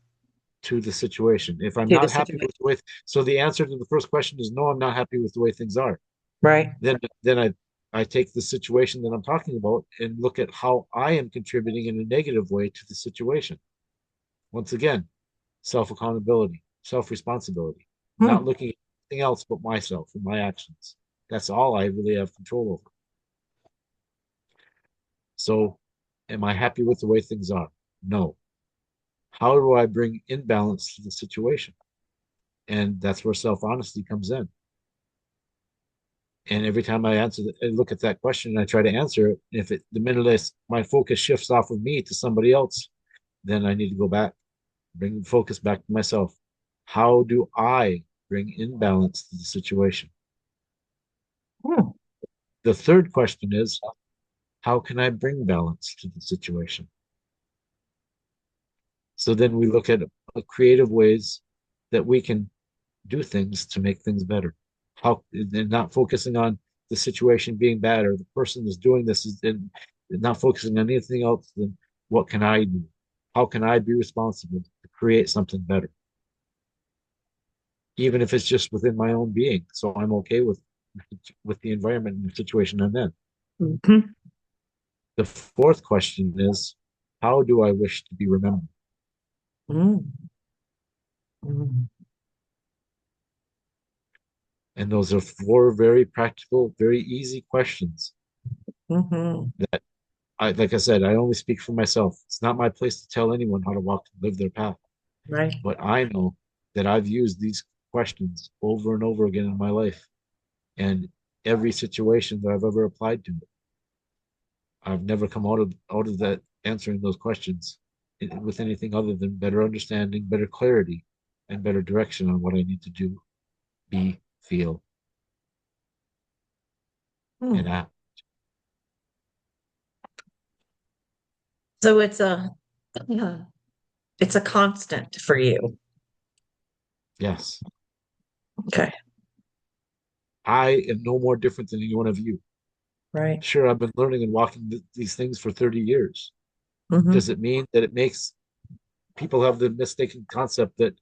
To the situation. If I'm to the not happy situation? with the way, so the answer to the first question is no, I'm not happy with the way things are. Right. Then I take the situation that I'm talking about and look at how I am contributing in a negative way to the situation. Once again, self accountability, self responsibility, not Hmm. looking at anything else but myself and my actions. That's all I really have control over. So, am I happy with the way things are? No. How do I bring imbalance to the situation? And that's where self honesty comes in. And every time I look at that question and I try to answer it, if it the minute my focus shifts off of me to somebody else, then I need to go back, bring the focus back to myself. How do I bring imbalance to the situation? Hmm. The third question is, how can I bring balance to the situation? So then we look at creative ways that we can do things to make things better. How and not focusing on the situation being bad or the person that's doing this and not focusing on anything else than what can I do? How can I be responsible to create something better? Even if it's just within my own being. So I'm okay with the environment and the situation I'm in. Mhm. The fourth question is, how do I wish to be remembered? Mm. Mm. And those are four very practical, very easy questions Mhm. that like I said, I only speak for myself. It's not my place to tell anyone how to walk and live their path. Right. But I know that I've used these questions over and over again in my life. And every situation that I've ever applied to it, I've never come out of that answering those questions with anything other than better understanding, better clarity, and better direction on what I need to do, be, feel, and Hmm. act. So yeah, it's a constant for you. Yes, Okay. I am no more different than any one of you. Right. Sure, I've been learning and walking these things for 30 years. Does Hmm. it mean that it makes people have the mistaken concept that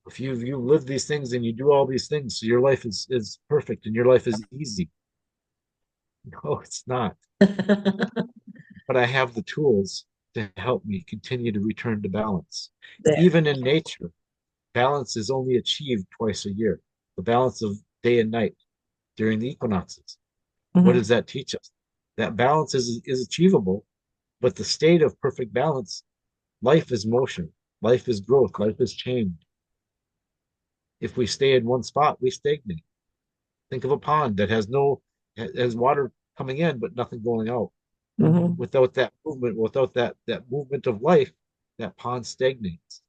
if you live these things and you do all these things, so your life is perfect and your life is easy? No, it's not. But I have the tools to help me continue to return to balance. There. Even in nature, balance is only achieved twice a year. The balance of day and night during the equinoxes. What Hmm. does that teach us? That balance is achievable, but the state of perfect balance, life is motion, life is growth, life is change. If we stay in one spot, we stagnate. Think of a pond that has water coming in but nothing going out. Hmm. Without that movement, without that movement of life, that pond stagnates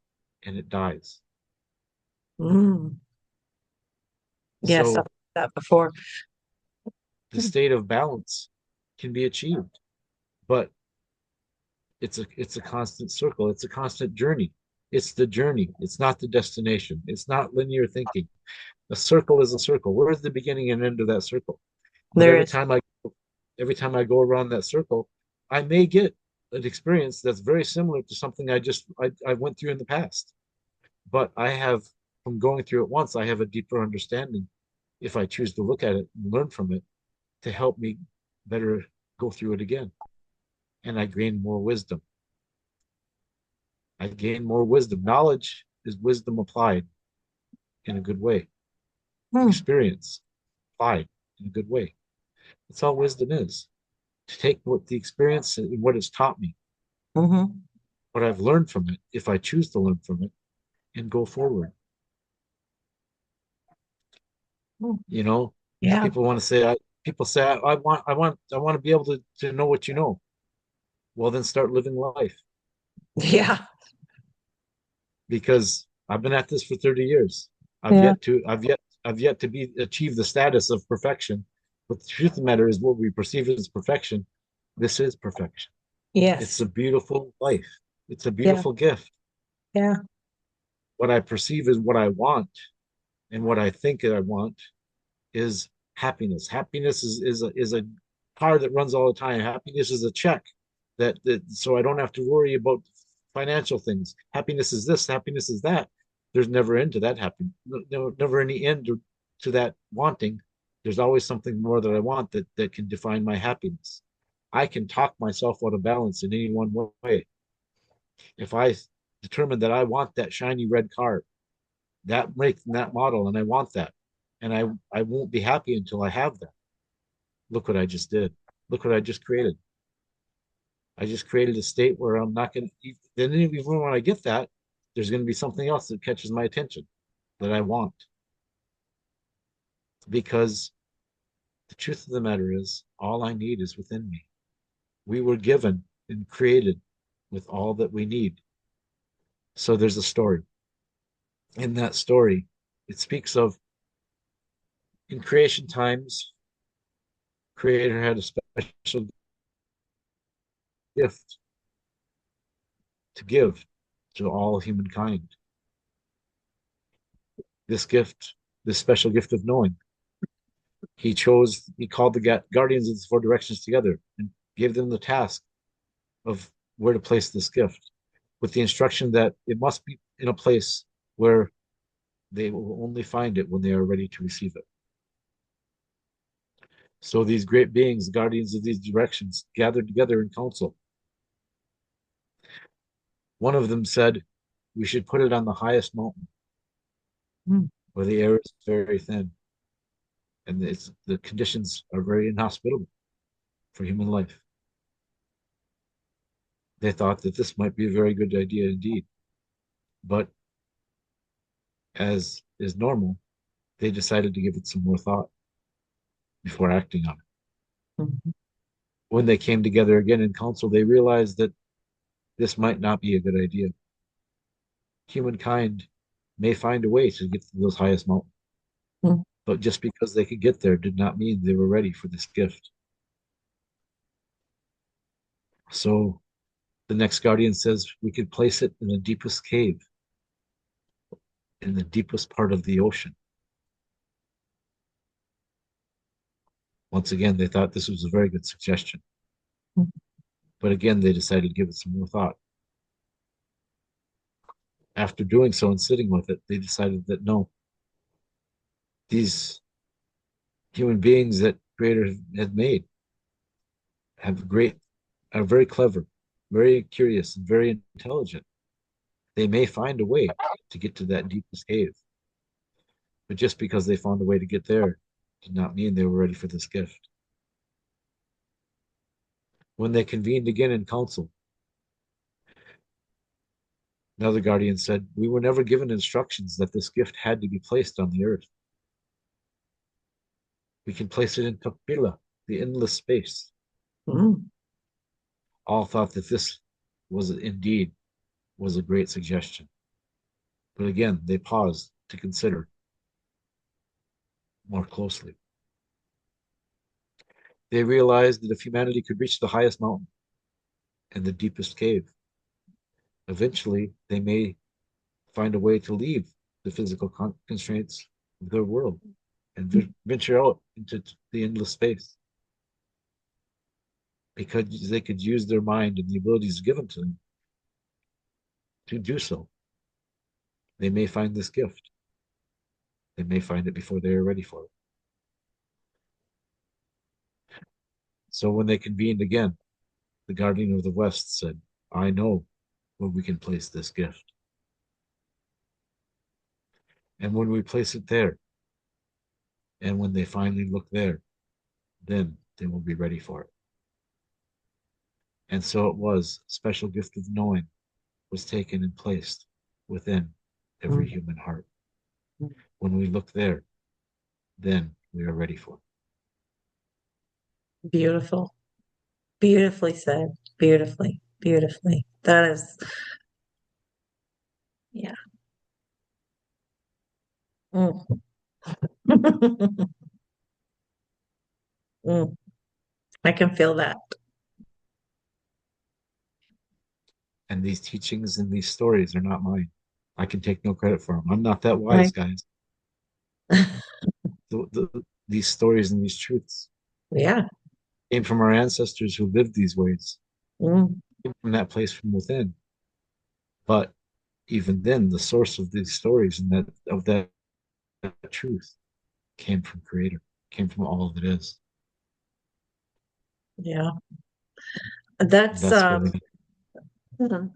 and it dies. Mm. Yes, I've So heard that before. the state of balance can be achieved, but it's a constant circle. It's a constant journey. It's the journey. It's not the destination. It's not linear thinking. A circle is a circle. Where's the beginning and end of that circle? But There is. every time I go around that circle, I may get an experience that's very similar to something I went through in the past. But I have from going through it once, I have a deeper understanding if I choose to look at it and learn from it to help me better go through it again. And I gain more wisdom. I gain more wisdom. Knowledge is wisdom applied in a good way. Hmm. Experience applied in a good way. That's all wisdom is. To take what the experience and what it's taught me, Hmm. what I've learned from it, if I choose to learn from it, and go forward. You know, Yeah. people want to say, people say, I want to be able to know what you know. Well, then start living life Yeah. because I've been at this for 30 years. Yeah. I've yet to be achieve the status of perfection. But the truth of the matter is what we perceive as perfection. This is perfection. It's Yes. a beautiful life. It's a Yeah. beautiful gift. Yeah. what I perceive as what I want and what I think that I want is happiness. Happiness is a car that runs all the time. Happiness is a check that so I don't have to worry about financial things. Happiness is this, happiness is that. There's never end to that happiness. No, never any end to that wanting. There's always something more that I want that can define my happiness. I can talk myself out of balance in any one way. If I determine that I want that shiny red car, that make that model, and I want that, and I won't be happy until I have that. Look what I just did. Look what I just created. I just created a state where I'm not going to. Then even when I get that, there's going to be something else that catches my attention that I want. Because the truth of the matter is, all I need is within me. We were given and created with all that we need. So there's a story. In that story, it speaks of in creation times, Creator had a special gift to give to all humankind. This gift, this special gift of knowing. He called the guardians of the four directions together and gave them the task of where to place this gift, with the instruction that it must be in a place where they will only find it when they are ready to receive it. So these great beings, the guardians of these directions, gathered together in council. One of them said, we should put it on the highest mountain Mm. where the air is very thin and the conditions are very inhospitable for human life. They thought that this might be a very good idea indeed. But as is normal, they decided to give it some more thought before acting on it. Mhm. When they came together again in council, they realized that this might not be a good idea. Humankind may find a way to get to those highest mountains, Mm. but just because they could get there did not mean they were ready for this gift. So the next guardian says we could place it in the deepest cave, in the deepest part of the ocean. Once again, they thought this was a very good suggestion. Mm. But again, they decided to give it some more thought. After doing so and sitting with it, they decided that no, these human beings that Creator had made have great, are very clever, very curious, and very intelligent. They may find a way to get to that deepest cave. But just because they found a way to get there did not mean they were ready for this gift. When they convened again in council, another guardian said, we were never given instructions that this gift had to be placed on the earth. We can place it in Kapila, the endless space. Mm. All thought that this was indeed was a great suggestion. But again, they paused to consider more closely. They realized that if humanity could reach the highest mountain and the deepest cave, eventually they may find a way to leave the physical constraints of their world and venture out into the endless space because they could use their mind and the abilities given to them to do so. They may find this gift. They may find it before they are ready for it. So when they convened again, the guardian of the West said, I know where we can place this gift. And when we place it there, and when they finally look there, then they will be ready for it. And so it was, special gift of knowing was taken and placed within every Mm. human heart. When we look there, then we are ready for it. Beautiful. Beautifully said. Beautifully. Beautifully. That is, yeah. Mm. Mm. I can feel that. And these teachings and these stories are not mine. I can take no credit for them. I'm not that wise, Right. guys. These stories and these truths Yeah. came from our ancestors who lived these ways, Mm, came from that place from within. But even then, the source of these stories and that truth came from Creator, came from all that is. yeah. And That's that's really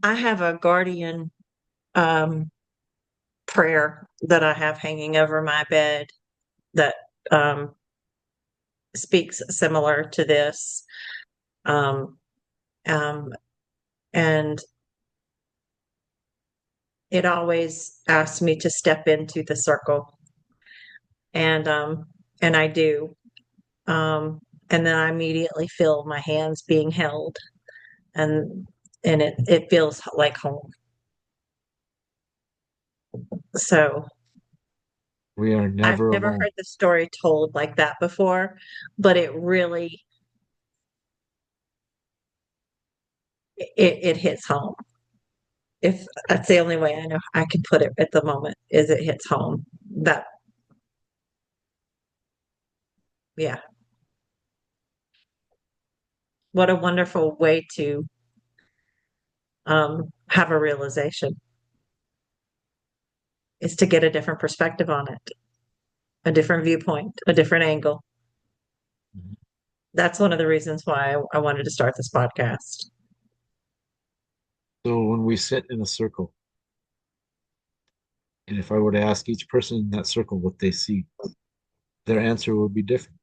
I have a guardian um prayer that I have hanging over my bed that um speaks similar to this. Um um and it always asks me to step into the circle, and I do. And then I immediately feel my hands being held, and it feels like home. So we are I've never never alone. heard the story told like that before, but it really it hits home. If that's the only way I know I can put it at the moment, is it hits home. That yeah, what a wonderful way to have a realization, is to get a different perspective on it, a different viewpoint, a different angle. Mhm. That's one of the reasons why I wanted to start this podcast. So when we sit in a circle, and if I were to ask each person in that circle what they see, their answer would be different.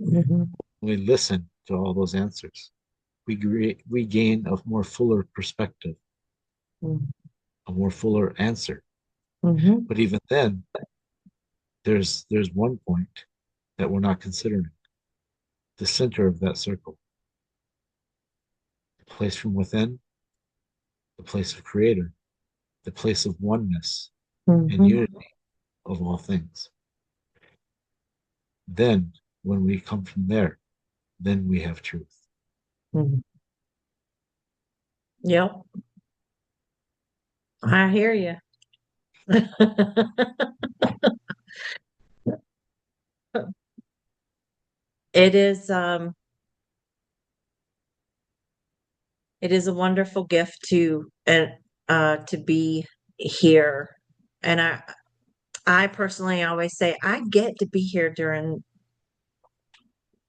Mhm. When we listen to all those answers, we gain a more fuller perspective, a more fuller answer. Mhm. But even then, there's one point that we're not considering, the center of that circle, the place from within, the place of creator, the place of oneness and Mhm. unity of all things. Then, when we come from there, then we have truth. Mhm. Yep, I hear you. It is it is a wonderful gift to be here. And I personally always say I get to be here during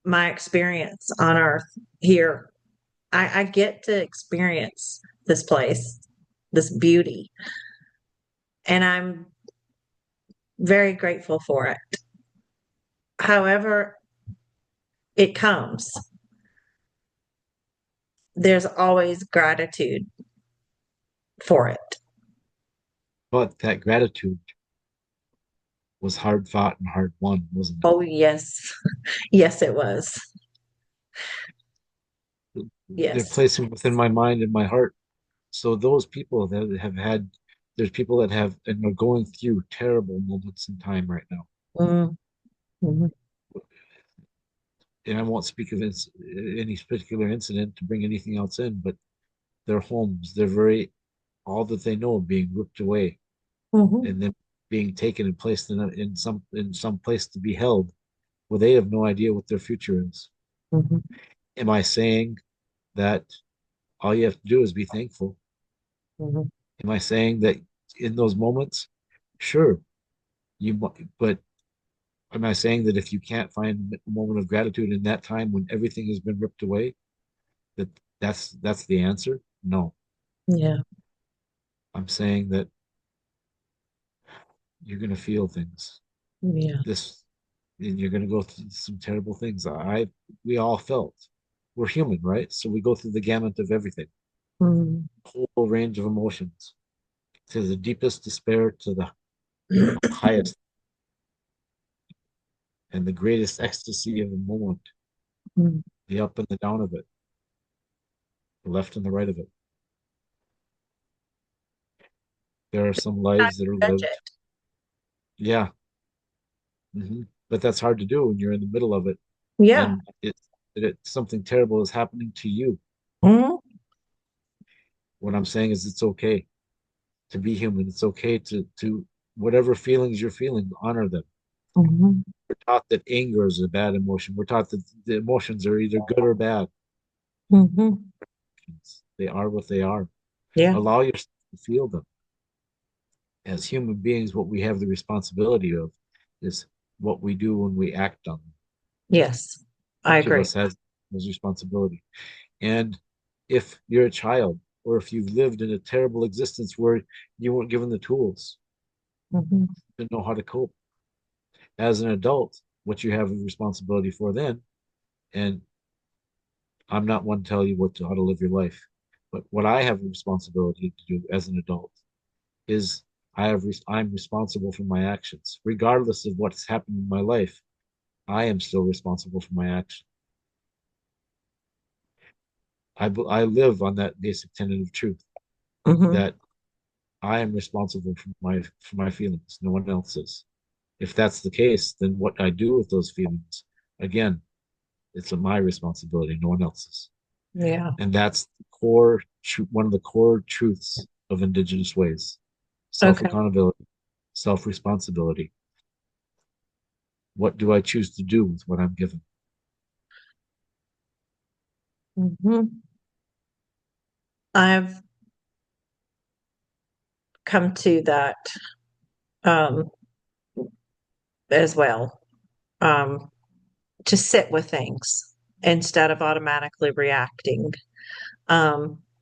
my experience on earth here. I get to experience this place, this beauty, and I'm very grateful for it. However, it comes, there's always gratitude for it. But that gratitude was hard fought and hard won, wasn't Oh, yes. Yes, it was. it? They're Yes. placing within my mind and my heart. So those people that have had, there's people that have and are going through terrible moments in time right now. Mm, mhm, And I won't speak of any particular incident to bring anything else in, but their homes, they're very, all that they know being ripped away mhm, and then being taken and placed in some place to be held where they have no idea what their future is. mhm, Am I saying that all you have to do is be thankful? mhm, Am I saying that in those moments, sure, but am I saying that if you can't find a moment of gratitude in that time when everything has been ripped away, that that's the answer? No. yeah, I'm saying that you're going to feel things. yeah, This, and you're going to go through some terrible things. We all felt. We're human, right? So we go through the gamut of everything, mm, whole range of emotions, to the deepest despair to the highest and the greatest ecstasy of the moment, mm. the up and the down of it, the left and the right of it. There are some How lives that are do you judge lived. it? Yeah. But that's hard to do when you're in the middle of it Yeah. and something terrible is happening to you. Mhm, What I'm saying is it's okay. to be human. It's okay to whatever feelings you're feeling, honor them. Mhm. We're taught that anger is a bad emotion. We're taught that the emotions are either good or bad. Mhm. They are what they are. Yeah. Allow yourself to feel them. As human beings, what we have the responsibility of is what we do when we act on them. Yes. I Each of agree. us has this responsibility. And if you're a child, or if you've lived in a terrible existence where you weren't given the tools Mhm. to know how to cope, as an adult, what you have a responsibility for then, and I'm not one to tell you how to live your life, but what I have a responsibility to do as an adult is I'm responsible for my actions, regardless of what's happened in my life. I am still responsible for my actions. I live on that basic tenet of truth Mhm. that I am responsible for my feelings. No one else is. If that's the case, then what I do with those feelings, again, it's my responsibility, no one else's. Yeah. And that's the one of the core truths of Indigenous ways: self Okay. accountability, self responsibility. What do I choose to do with what I'm given? Mhm. I've come to that um, as well. Um, to sit with things instead of automatically reacting.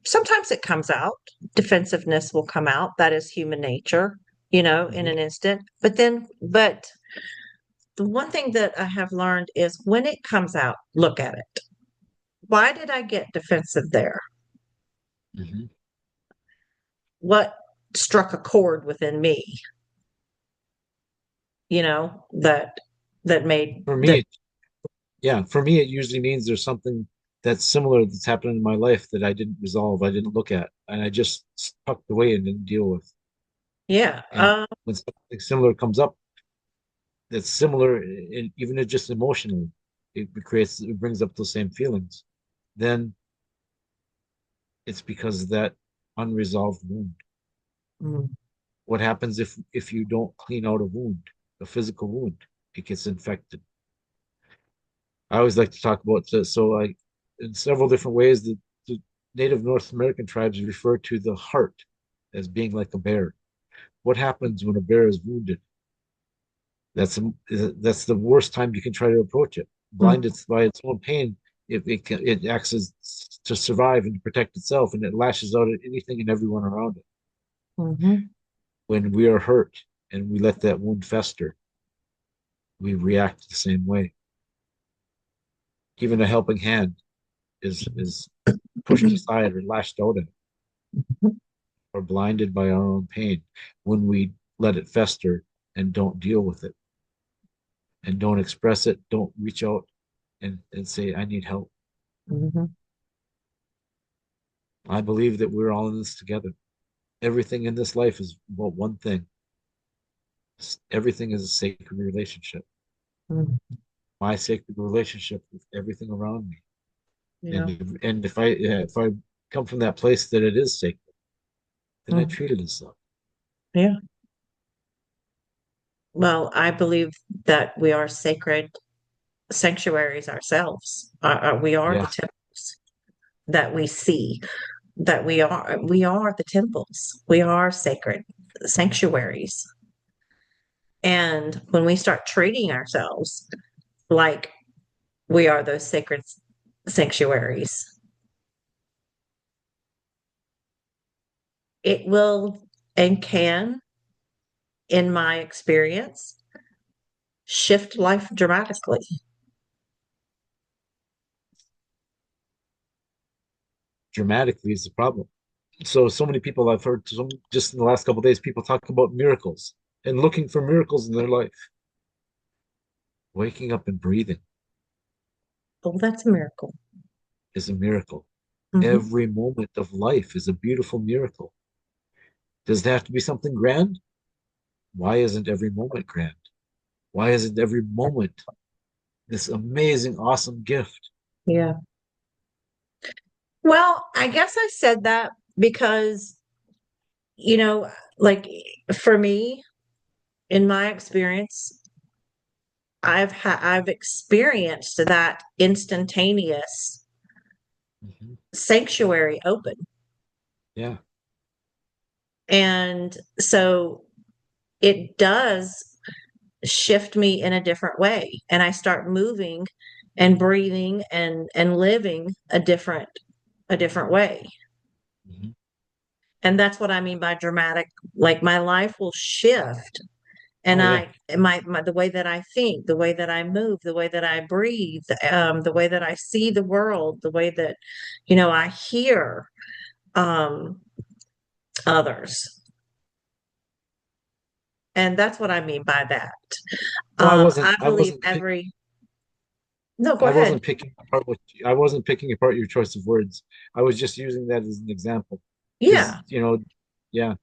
Sometimes it comes out, defensiveness will come out. That is human nature, in Mhm. an instant. But the one thing that I have learned is when it comes out, look at it. Why did I get defensive there? Mhm. What struck a chord within me, that made For that. me, yeah, for me, it usually means there's something that's similar that's happened in my life that I didn't resolve, I didn't look at, and I just tucked away and didn't deal with. Yeah. And when something similar comes up, that's similar, and even if just emotionally, it brings up those same feelings. Then it's because of that unresolved wound. Mm, What happens if you don't clean out a wound, a physical wound? It gets infected. I always like to talk about this. So I, in several different ways, the Native North American tribes refer to the heart as being like a bear. What happens when a bear is wounded? That's the worst time you can try to approach it. mm, Blinded by its own pain, it acts as to survive and to protect itself, and it lashes out at anything and everyone around it. mhm, When we are hurt and we let that wound fester, we react the same way. Even a helping hand is pushed aside or lashed out at, or blinded by our own pain when we let it fester and don't deal with it and don't express it, don't reach out and say, I need help. mhm, I believe that we're all in this together. Everything in this life is about one thing. Everything is a sacred relationship. mm. My sacred relationship with everything around me. Yeah. And if I come from that place that it is sacred, then I Mm. treat it as such. Yeah. Well, I believe that we are sacred sanctuaries ourselves. We are the Yes. temples that we see, that we are the temples. We are sacred sanctuaries. And when we start treating ourselves like we are those sacred sanctuaries, it will and can, in my experience, shift life dramatically. Dramatically is the problem. So many people I've heard just in the last couple of days, people talk about miracles and looking for miracles in their life. Waking up and breathing Oh, that's a miracle. is a miracle. Mhm. Every moment of life is a beautiful miracle. Does it have to be something grand? Why isn't every moment grand? Why isn't every moment this amazing, awesome gift? Yeah. Well, I guess I said that because you know, like for me, in my experience, I've experienced that instantaneous Mhm. sanctuary open. Yeah. And so it does shift me in a different way. And I start moving and breathing and living a different way. Mhm. And that's what I mean by dramatic. Like my life will shift. And Oh yeah. my the way that I think, the way that I move, the way that I breathe, the way that I see the world, the way that, I hear um, others. And that's what I mean by that. Well, I wasn't I I believe wasn't pick, every, no, go I ahead. wasn't picking apart I wasn't picking apart your choice of words. I was just using that as an example because Yeah. yeah,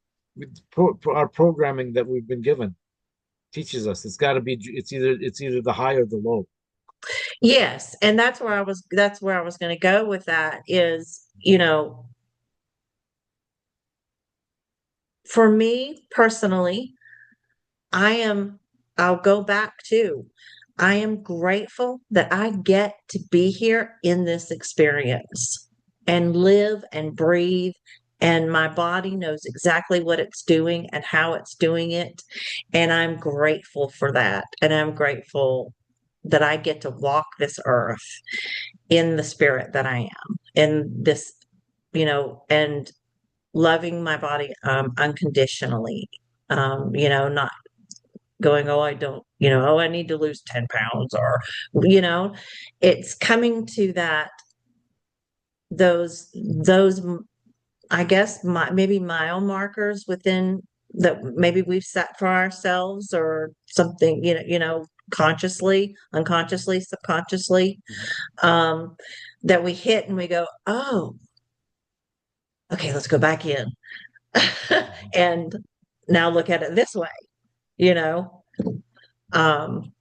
our programming that we've been given teaches us it's got to be it's either the high or the low. Yes. And that's where I was going to go with that is, for me personally, I am, I'll go back to, I am grateful that I get to be here in this experience and live and breathe. And my body knows exactly what it's doing and how it's doing it. And I'm grateful for that. And I'm grateful that I get to walk this earth in the spirit that I am, in this, and loving my body unconditionally. Not going, oh, I don't, oh, I need to lose 10 pounds or, you know, it's coming to that, those, I guess, maybe mile markers within that maybe we've set for ourselves or something, consciously, unconsciously, subconsciously, Mhm. um, that we hit and we go, oh, okay, let's go back in. Mhm. And now look at it this way, you know? Um,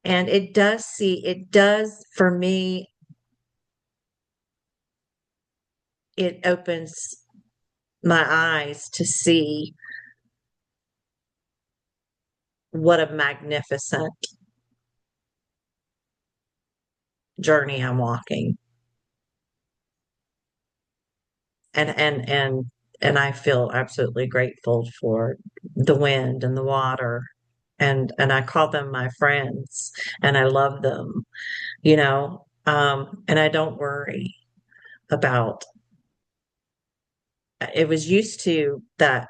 and it does for me, it opens my eyes to see what a magnificent journey I'm walking. And I feel absolutely grateful for the wind and the water. And I call them my friends and I love them, and I don't worry about it was used to that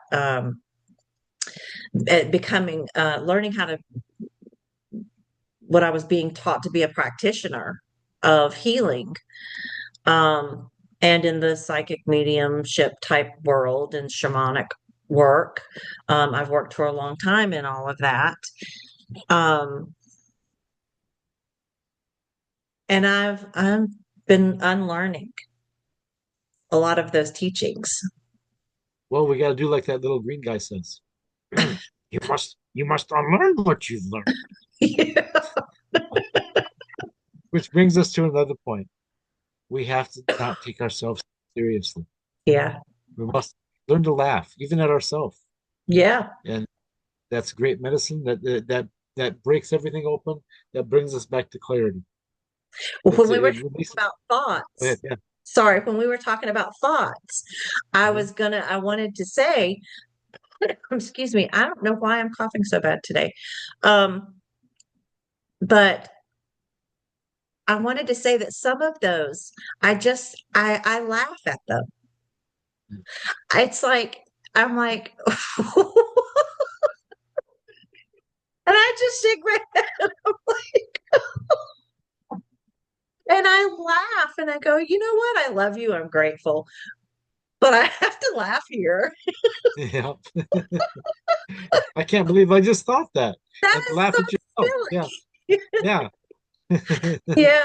becoming learning how to what I was being taught to be a practitioner of healing, um, and in the psychic mediumship type world and shamanic work. I've worked for a long time in all of that. Um, and I've been unlearning a lot of those teachings. Well, we got to do like that little green guy says. You must unlearn what you've learned. Which brings us to another point. We have to not take ourselves seriously. Yeah. We must learn to laugh, even at ourselves. Yeah. And that's great medicine. That breaks everything open. That brings us back to clarity. When It's we were it talking releases. about Go ahead, thoughts, yeah. sorry, when we were talking about thoughts, Mhm. I wanted to say, excuse me, I don't know why I'm coughing so bad today. Um, but I wanted to say that some of those, I laugh at them. It's like, I'm like, and I just shake my head. I'm like, and I laugh and I go, you know what? I love you. I'm grateful, but I have to laugh here. Yeah. I can't believe I just thought that. That And is laugh at yourself. so Yeah. silly. Yeah. Yeah.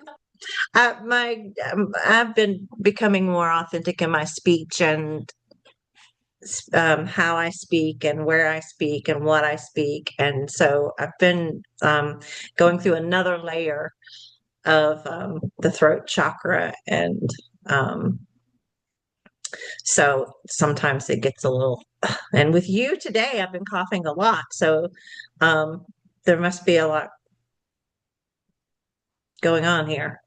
I've been becoming more authentic in my speech and how I speak and where I speak and what I speak. And so I've been going through another layer of the throat chakra and um, So sometimes it gets a little, and with you today, I've been coughing a lot. So um, there must be a lot going on here.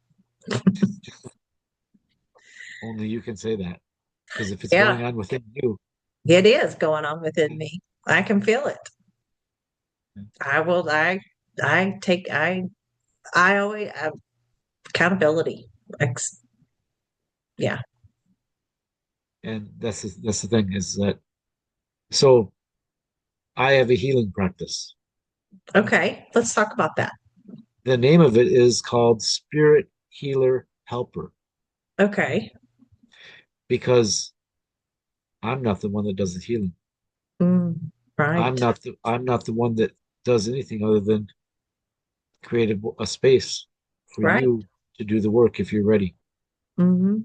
Only you can say that. Because if it's Yeah, going on within you, it is going on within me. I can feel it. I will, I take, I always, accountability. Ex- yeah. and that's the thing is that so I have a healing practice. Okay. Let's talk about that. The name of it is called Spirit Healer Helper Okay. because I'm not the one that does the healing. Mm, right. I'm not the one that does anything other than create a space for Right. you to do the work if you're ready. Hmm.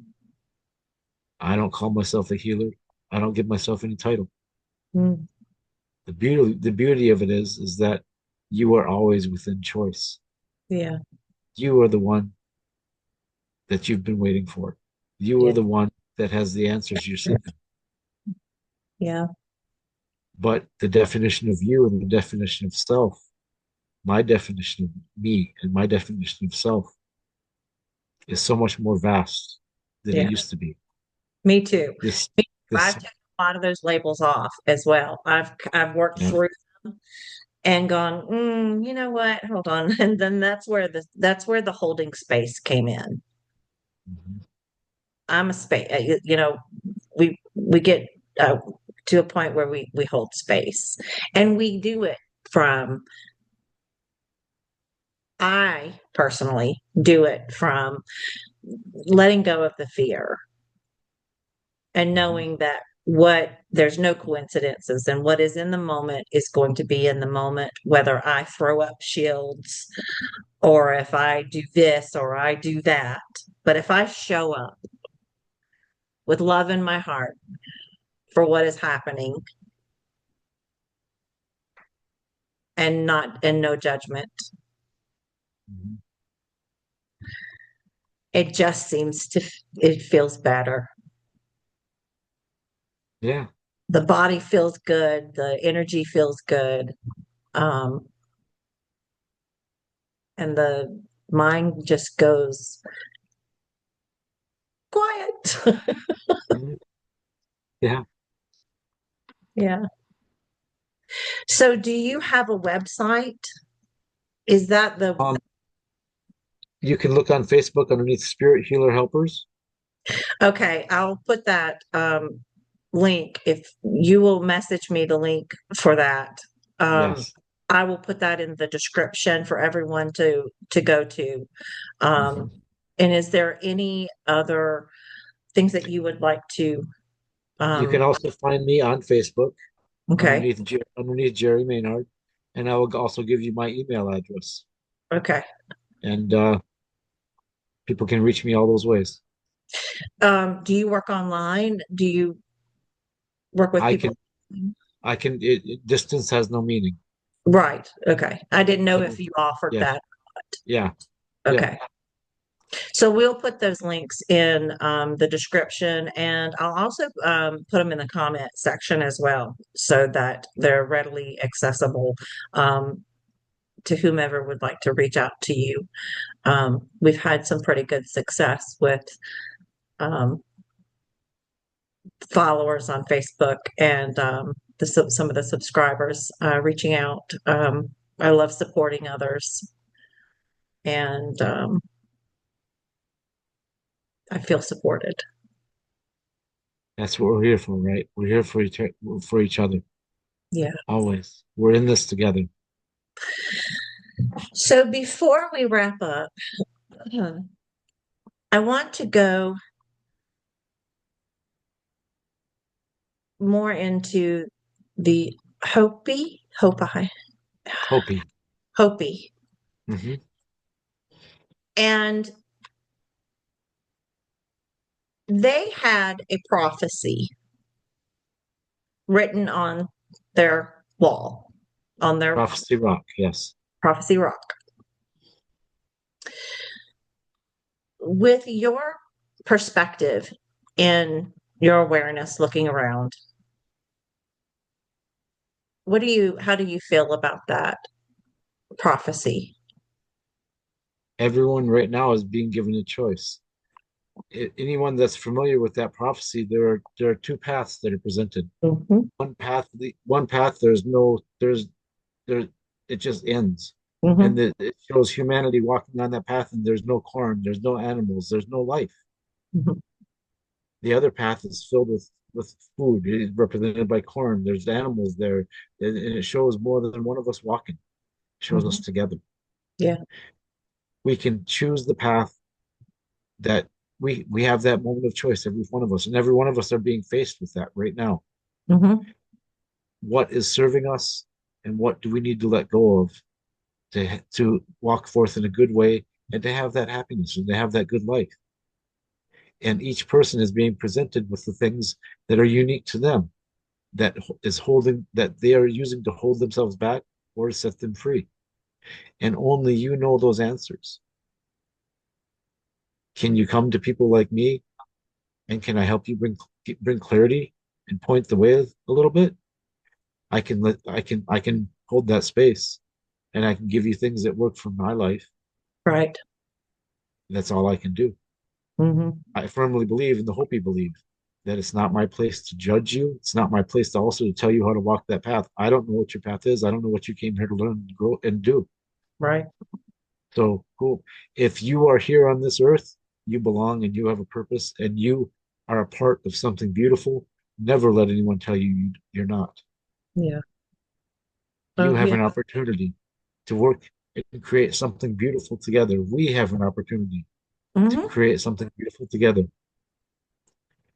I don't call myself a healer. I don't give myself any title. Mm, The beauty of it is that you are always within choice. yeah. You are the one that you've been waiting for. You are Yeah. the one that has the answers you're seeking. Yeah. But the definition of you and the definition of self, my definition of me and my definition of self is so much more vast than it Yeah. used to be. Me too. This, I've this, taken a lot of those labels off as well. I've worked yeah. through them and gone, you know what? Hold on. And then that's where the holding space came in. Mhm. I'm a space, we get uh, to a point where we hold space and we do it from I personally do it from letting go of the fear and Mhm. knowing that what there's no coincidences and what is in the moment is going to be in the moment, whether I throw up shields or if I do this or I do that. But if I show up with love in my heart for what is happening and no judgment, Mhm. it just it feels better. Yeah. The body feels good, the energy feels good, um, and the mind just goes quiet. Mhm. Yeah. Yeah. So do you have a website? Is that the Um, you can look on Facebook underneath Spirit Healer Helpers. okay, I'll put that link if you will message me the link for that. Um Yes. I will put that in the description for everyone to go to. Mhm. And is there any other things that you would like to You can um also find me on Facebook okay, underneath Jerry Maynard, and I will also give you my email address, okay. and people can reach me all those ways. Do you work online? Do you work with I people? can distance has no meaning. Right. Okay. I didn't know I if don't, you offered yeah, that. yeah, yeah. Okay. So we'll put those links in the description and I'll also put them in the comment section as well so that they're readily accessible um, to whomever would like to reach out to you. We've had some pretty good success with um, followers on Facebook and some of the subscribers reaching out. I love supporting others and I feel supported. That's what we're here for, right? We're here for each other Yeah. always. We're in this together. So before we wrap up, I want to go more into the Hopi. Hopi. Hmm. And they had a prophecy written on their wall, on their Prophecy Rock, yes. prophecy rock. With your perspective in your awareness looking around. How do you feel about that prophecy? Everyone right now is being given a choice. Anyone that's familiar with that prophecy, there are two paths that are presented. Hmm. One path, there it just ends. And Hmm. it shows humanity walking on that path, and there's no corn, there's no animals, there's no life. Hmm. The other path is filled with food. It is represented by corn. There's animals there, and it shows more than one of us walking. It shows us Hmm. together. Yeah. We can choose the path that we have that moment of choice, every one of us, and every one of us are being faced with that right now. Hmm. What is serving us, and what do we need to let go of to walk forth in a good way and to have that happiness and to have that good life? And each person is being presented with the things that are unique to them, that they are using to hold themselves back or to set them free. And only you know those answers. Can you come to people like me, and can I help you bring clarity and point the way a little bit? I can hold that space, and I can give you things that work for my life. Right. That's all I can do. Hmm. I firmly believe, and the Hopi believe, that it's not my place to judge you. It's not my place to also to tell you how to walk that path. I don't know what your path is. I don't know what you came here to learn, grow, and do. Right. So cool. If you are here on this earth, you belong and you have a purpose and you are a part of something beautiful. Never let anyone tell you you're not. Yeah. You Oh, have yeah. an opportunity to work and create something beautiful together. We have an opportunity to Hmm. create something beautiful together.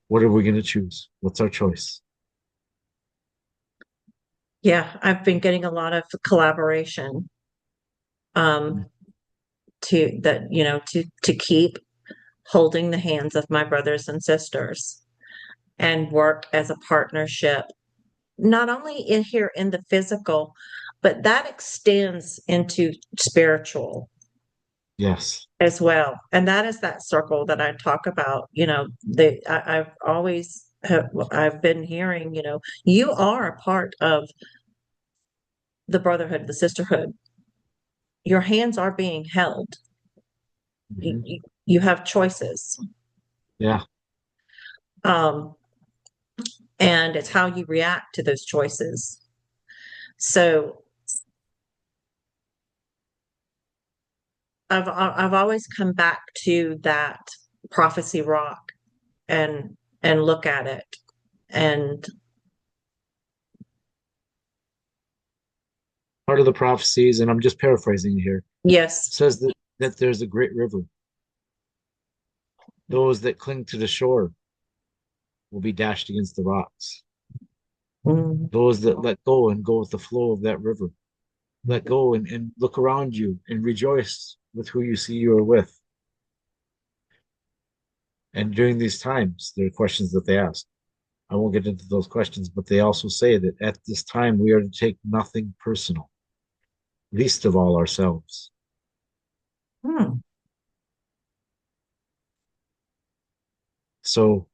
What are we going to choose? What's our choice? Yeah. I've been getting a lot of collaboration, um, to keep holding the hands of my brothers and sisters and work as a partnership, not only in here in the physical, but that extends into spiritual Yes. as well. And that is that circle that I talk about. I've always I've been hearing, you are a part of the brotherhood, the sisterhood. Your hands are being held. You, Mhm. you, you have choices. Yeah. Um, and it's how you react to those choices. So I've always come back to that prophecy rock and look at it. And Part of the prophecies, and I'm just paraphrasing here, yes. says that there's a great river. Those that cling to the shore will be dashed against the rocks. Mm. Those that let go and go with the flow of that river, let go and look around you and rejoice with who you see you are with. And during these times, there are questions that they ask. I won't get into those questions, but they also say that at this time we are to take nothing personal, least of all ourselves. Hmm. So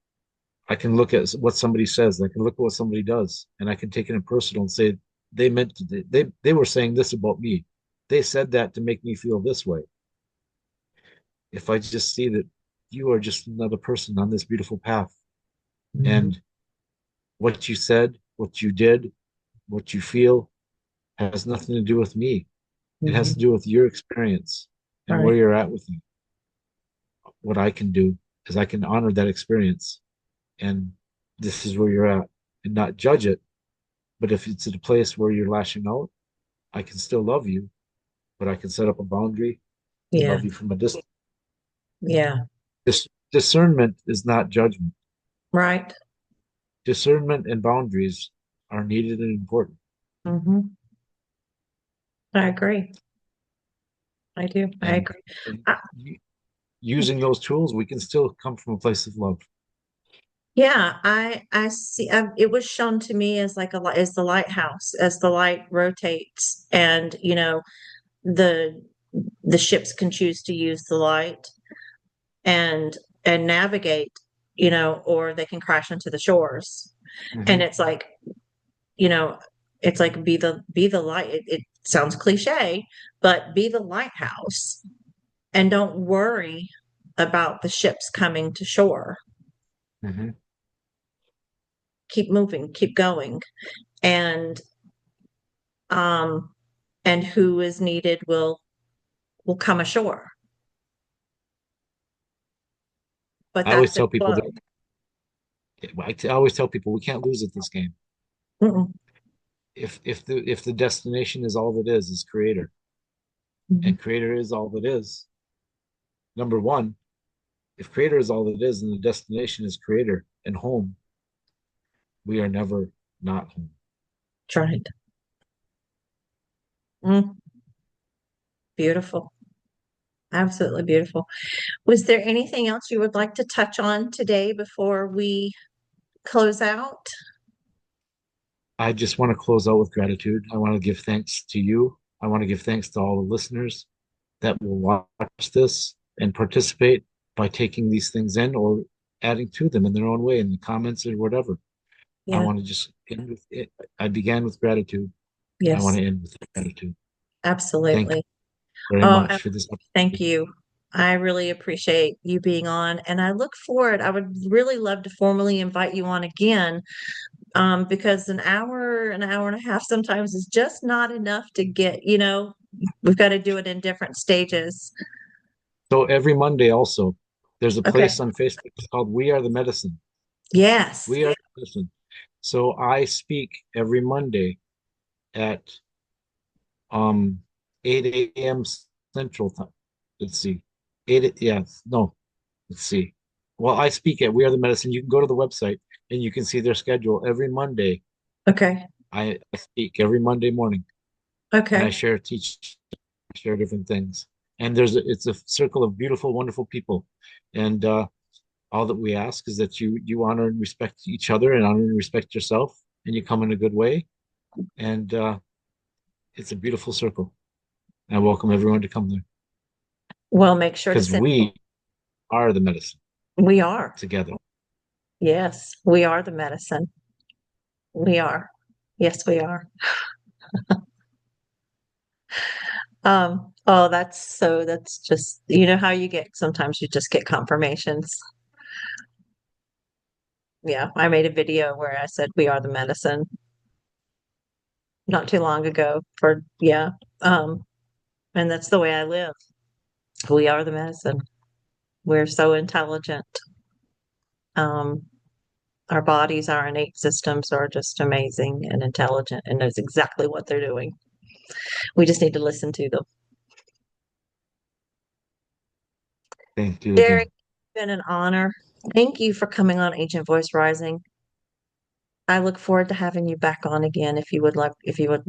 I can look at what somebody says, I can look at what somebody does, and I can take it in personal and say, they were saying this about me. They said that to make me feel this way. If I just see that you are just another person on this beautiful path, Mhm. and what you said, what you did, what you feel has nothing to do with me. It has to Mhm. do with your experience and where Right. you're at with me. What I can do is I can honor that experience, and this is where you're at, and not judge it. But if it's at a place where you're lashing out, I can still love you, but I can set up a boundary and Yeah. love you from a distance. Yeah. Discernment is not judgment. Right. Discernment and boundaries are needed and important. Hmm. I agree. I do. I And, agree. and I, using those tools, we can still come from a place of love. yeah, I see. It was shown to me as like as the lighthouse, as the light rotates, and the the ships can choose to use the light and navigate. or they can crash into the shores. And Hmm. it's like, you know, it's like be the light. It sounds cliche, but be the lighthouse and don't worry about the ships coming to shore. Hmm. Keep moving, keep going. And um and who is needed will come ashore. But I always that's it. tell people that I always tell people we can't lose at this game. Mm-mm. If the destination is all that is creator, Mhm. and creator is all that is, number one, if creator is all that is and the destination is creator and home, we are never not home. That's right. Mm, beautiful. Absolutely beautiful. Was there anything else you would like to touch on today before we close out? I just want to close out with gratitude. I want to give thanks to you. I want to give thanks to all the listeners that will watch this and participate by taking these things in or adding to them in their own way in the comments or whatever. I Yeah. want to just end with it. I began with gratitude. I want Yes, to end with gratitude. Thank you absolutely. very Oh, much for this thank opportunity. you. I really appreciate you being on, and I look forward. I would really love to formally invite you on again, because an hour and a half sometimes is just not enough to get, we've got to do it in different stages. So every Monday also, there's a Okay. place on Facebook called We Are the Medicine. Yes. We Are the Medicine. So I speak every Monday at 8 a.m. Central Time. Let's see. 8, yeah, no, let's see. Well, I speak at We Are the Medicine. You can go to the website and you can see their schedule every Monday. Okay. I speak every Monday morning and I Okay. share different things. And it's a circle of beautiful, wonderful people. And all that we ask is that you honor and respect each other and honor and respect yourself and you come in a good way. And it's a beautiful circle. I welcome everyone to come there Well, make sure to because send. we are the medicine We are. together. Yes, we are the medicine. We are. Yes, we are. Oh, that's just, how you get, sometimes you just get confirmations. Yeah, I made a video where I said we are the medicine not too long ago yeah. Um, and that's the way I live. We are the medicine. We're so intelligent. Um, our bodies, our innate systems are just amazing and intelligent and knows exactly what they're doing. We just need to listen to them. Thank you Derek, again. it's been an honor. Thank you for coming on Ancient Voice Rising. I look forward to having you back on again if you would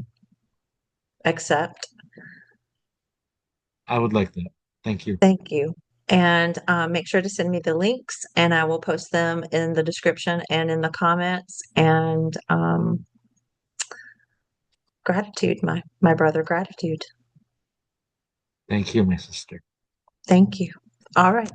accept. I would like that. Thank you. Thank you. And make sure to send me the links and I will post them in the description and in the comments. And gratitude, my brother, gratitude. Thank you, my sister. Thank you. All right.